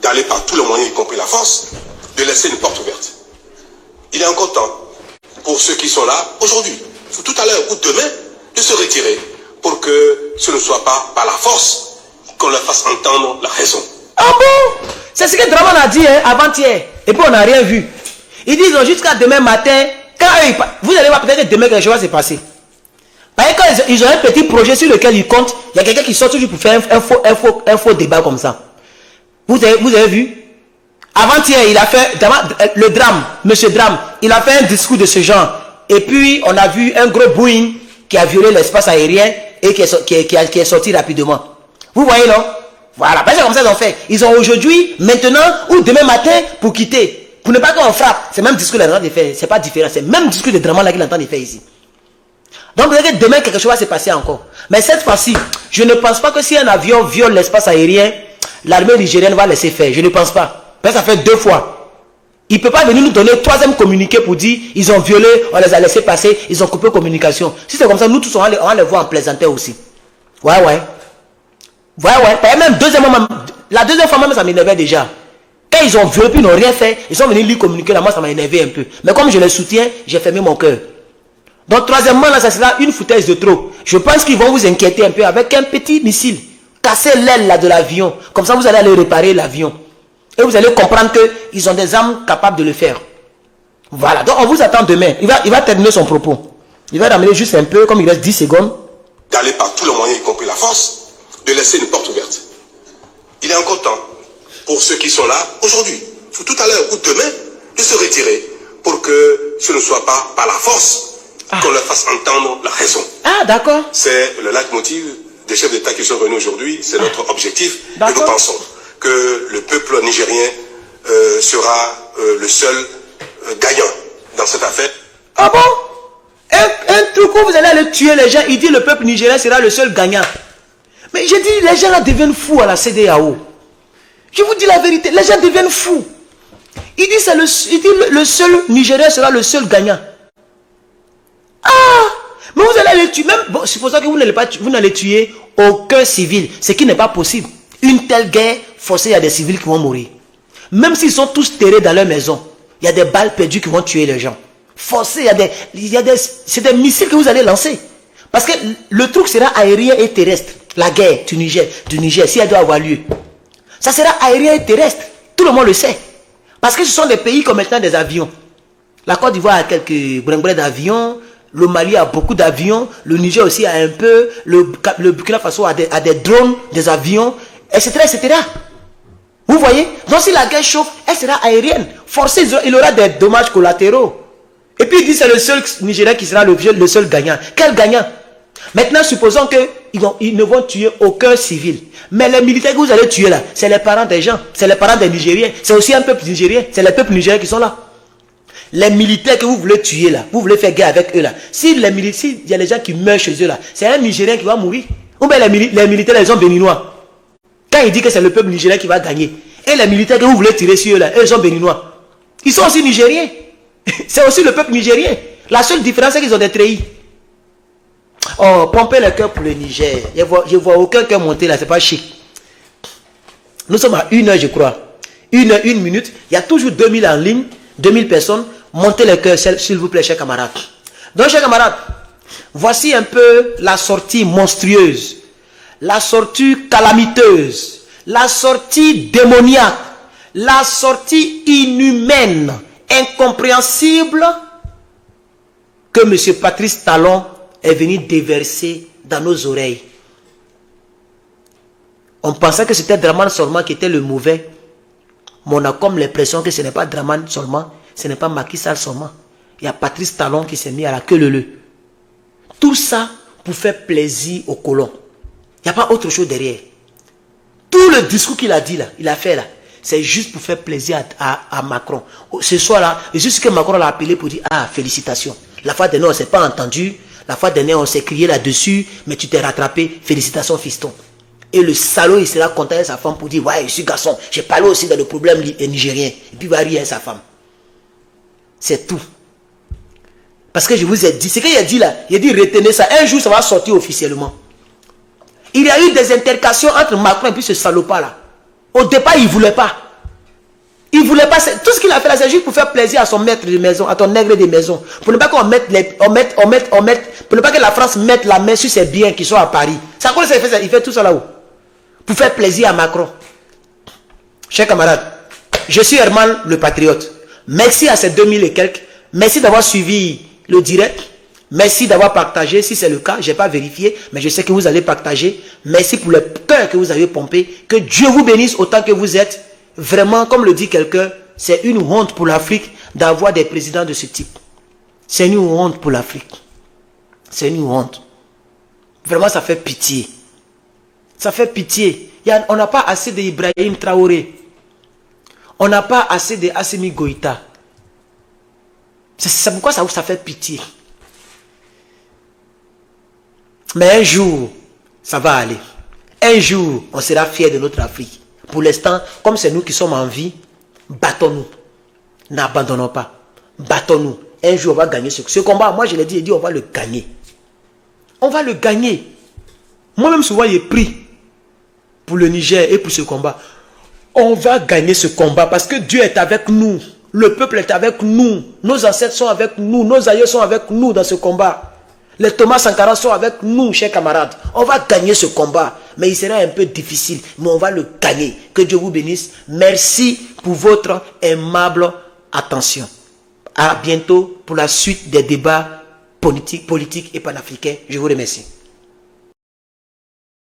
d'aller par tous les moyens, y compris la force, de laisser une porte ouverte. Il est encore temps pour ceux qui sont là aujourd'hui, tout à l'heure ou demain, de se retirer pour que ce ne soit pas par la force qu'on leur fasse entendre la raison. Ah bon? C'est ce que Draman a dit avant-hier. Et puis on n'a rien vu. Ils disent jusqu'à demain matin, quand vous allez voir peut-être que demain quelque chose va se passer. Parce que quand ils ont un petit projet sur lequel ils comptent, il y a quelqu'un qui sort toujours pour faire un faux débat comme ça. Vous avez vu? Avant-hier, il a fait le drame, monsieur Drame, il a fait un discours de ce genre. Et puis, on a vu un gros Boeing qui a violé l'espace aérien et qui est sorti rapidement. Vous voyez, non? Voilà, parce que comme ça, ils ont fait. Ils ont aujourd'hui, maintenant ou demain matin pour quitter. Pour ne pas qu'on frappe. C'est le même discours qu'il est en train de faire. C'est pas différent. C'est le même discours de Draman là qu'il est en train de faire ici. Donc, vous voyez que demain, quelque chose va se passer encore. Mais cette fois-ci, je ne pense pas que si un avion viole l'espace aérien, l'armée nigérienne va laisser faire. Je ne pense pas. Parce que ça fait 2 fois. Il ne peut pas venir nous donner 3e communiqué pour dire ils ont violé, on les a laissés passer, ils ont coupé communication. Si c'est comme ça, nous tous, on va les voir en plaisanteur aussi. Ouais. Même deuxièmement, la deuxième fois, même, ça m'énervait déjà. Quand ils ont violé, puis ils n'ont rien fait, ils sont venus lui communiquer, là, moi, ça m'a énervé un peu. Mais comme je les soutiens, j'ai fermé mon cœur. Donc, troisièmement, là, ça sera une foutaise de trop. Je pense qu'ils vont vous inquiéter un peu avec un petit missile. Casser l'aile là de l'avion. Comme ça, vous allez aller réparer l'avion. Et vous allez comprendre qu'ils ont des armes capables de le faire. Voilà. Donc, on vous attend demain. Il va terminer son propos. Il va ramener juste un peu, comme il reste 10 secondes. D'aller par tous les moyens, y compris la force, de laisser une porte ouverte. Il est encore temps pour ceux qui sont là aujourd'hui, tout à l'heure ou demain, de se retirer pour que ce ne soit pas par la force qu'on leur fasse entendre la raison. Ah, d'accord. C'est le leitmotiv des chefs d'État qui sont venus aujourd'hui. C'est notre objectif. Et nous pensons que le peuple nigérien sera le seul gagnant dans cette affaire. Ah bon? Un truc où vous allez aller tuer les gens, il dit le peuple nigérien sera le seul gagnant. Mais je dis, les gens là deviennent fous à la CEDEAO. Je vous dis la vérité, les gens deviennent fous. Il dit, le seul Nigérien sera le seul gagnant. Ah! Mais vous allez les tuer, même, bon, supposons que vous n'allez tuer aucun civil, ce qui n'est pas possible. Une telle guerre forcée, il y a des civils qui vont mourir. Même s'ils sont tous terrés dans leur maison, il y a des balles perdues qui vont tuer les gens. Forcé, c'est des missiles que vous allez lancer. Parce que le truc sera aérien et terrestre. La guerre du Niger, si elle doit avoir lieu. Ça sera aérien et terrestre. Tout le monde le sait. Parce que ce sont des pays qui ont maintenant des avions. La Côte d'Ivoire a quelques brinbrins d'avions. Le Mali a beaucoup d'avions. Le Niger aussi a un peu. Le Burkina Faso a des drones, des avions, etc., etc. Vous voyez? Donc si la guerre chauffe, elle sera aérienne. Forcé, il aura des dommages collatéraux. Et puis il dit c'est le seul Nigérien qui sera le seul gagnant. Quel gagnant? Maintenant, supposons qu'ils ne vont tuer aucun civil. Mais les militaires que vous allez tuer là, c'est les parents des gens, c'est les parents des Nigériens, c'est aussi un peuple nigérien, c'est les peuples nigériens qui sont là. Les militaires que vous voulez tuer là, vous voulez faire guerre avec eux là, s'il y a des gens qui meurent chez eux là, c'est un Nigérien qui va mourir. Ou bien les militaires, ils sont béninois. Quand il dit que c'est le peuple nigérien qui va gagner, et les militaires que vous voulez tirer sur eux là, eux ils sont béninois. Ils sont aussi nigériens. C'est aussi le peuple nigérien. La seule différence c'est qu'ils ont des treillis. Oh, pomper le cœur pour le Niger. Je vois aucun cœur monter là, c'est pas chic. Nous sommes à 1 heure, je crois. 1 heure, 1 minute. Il y a toujours 2000 en ligne, 2000 personnes. Montez le cœur, s'il vous plaît, chers camarades. Donc, chers camarades, voici un peu la sortie monstrueuse, la sortie calamiteuse, la sortie démoniaque, la sortie inhumaine, incompréhensible que M. Patrice Talon est venu déverser dans nos oreilles. On pensait que c'était Draman seulement qui était le mauvais. Mais on a comme l'impression que ce n'est pas Draman seulement, ce n'est pas Macky Sall seulement. Il y a Patrice Talon qui s'est mis à la queue leu. Tout ça pour faire plaisir aux colons. Il n'y a pas autre chose derrière. Tout le discours qu'il a dit là, il a fait là, c'est juste pour faire plaisir à Macron. Ce soir là, c'est juste que Macron l'a appelé pour dire ah félicitations. La fois de nous on ne s'est pas entendu. La fois dernière, on s'est crié là-dessus, mais tu t'es rattrapé. Félicitations, fiston. Et le salaud, il sera content avec sa femme pour dire, ouais, je suis garçon. J'ai parlé aussi dans le problème nigérien. Et puis il va rire avec sa femme. C'est tout. Parce que je vous ai dit, ce qu'il a dit là, il a dit retenez ça. Un jour, ça va sortir officiellement. Il y a eu des intercations entre Macron et puis ce salopard là. Au départ, il ne voulait pas. Il ne voulait pas. Tout ce qu'il a fait là, c'est juste pour faire plaisir à son maître de maison, à ton nègre de maison. Pour ne pas qu'on mette pour ne pas que la France mette la main sur ses biens qui sont à Paris. C'est à quoi il fait ça? Il fait tout ça là-haut. Pour faire plaisir à Macron. Chers camarades, je suis Herman le patriote. Merci à ces 2000 et quelques. Merci d'avoir suivi le direct. Merci d'avoir partagé. Si c'est le cas, je n'ai pas vérifié, mais je sais que vous allez partager. Merci pour le cœur que vous avez pompé. Que Dieu vous bénisse autant que vous êtes. Vraiment, comme le dit quelqu'un, c'est une honte pour l'Afrique d'avoir des présidents de ce type. C'est une honte pour l'Afrique. C'est une honte. Vraiment, ça fait pitié. Ça fait pitié. On n'a pas assez d'Ibrahim Traoré. On n'a pas assez d'Assimi Goïta. C'est pourquoi ça fait pitié. Mais un jour, ça va aller. Un jour, on sera fiers de notre Afrique. Pour l'instant, comme c'est nous qui sommes en vie, battons-nous. N'abandonnons pas. Battons-nous. Un jour, on va gagner ce combat. Moi, je l'ai dit, on va le gagner. On va le gagner. Moi-même, souvent, j'ai pris pour le Niger et pour ce combat. On va gagner ce combat parce que Dieu est avec nous. Le peuple est avec nous. Nos ancêtres sont avec nous. Nos aïeux sont avec nous dans ce combat. Les Thomas Sankara sont avec nous, chers camarades. On va gagner ce combat. Mais il sera un peu difficile. Mais on va le gagner. Que Dieu vous bénisse. Merci pour votre aimable attention. À bientôt pour la suite des débats politiques et panafricains. Je vous remercie.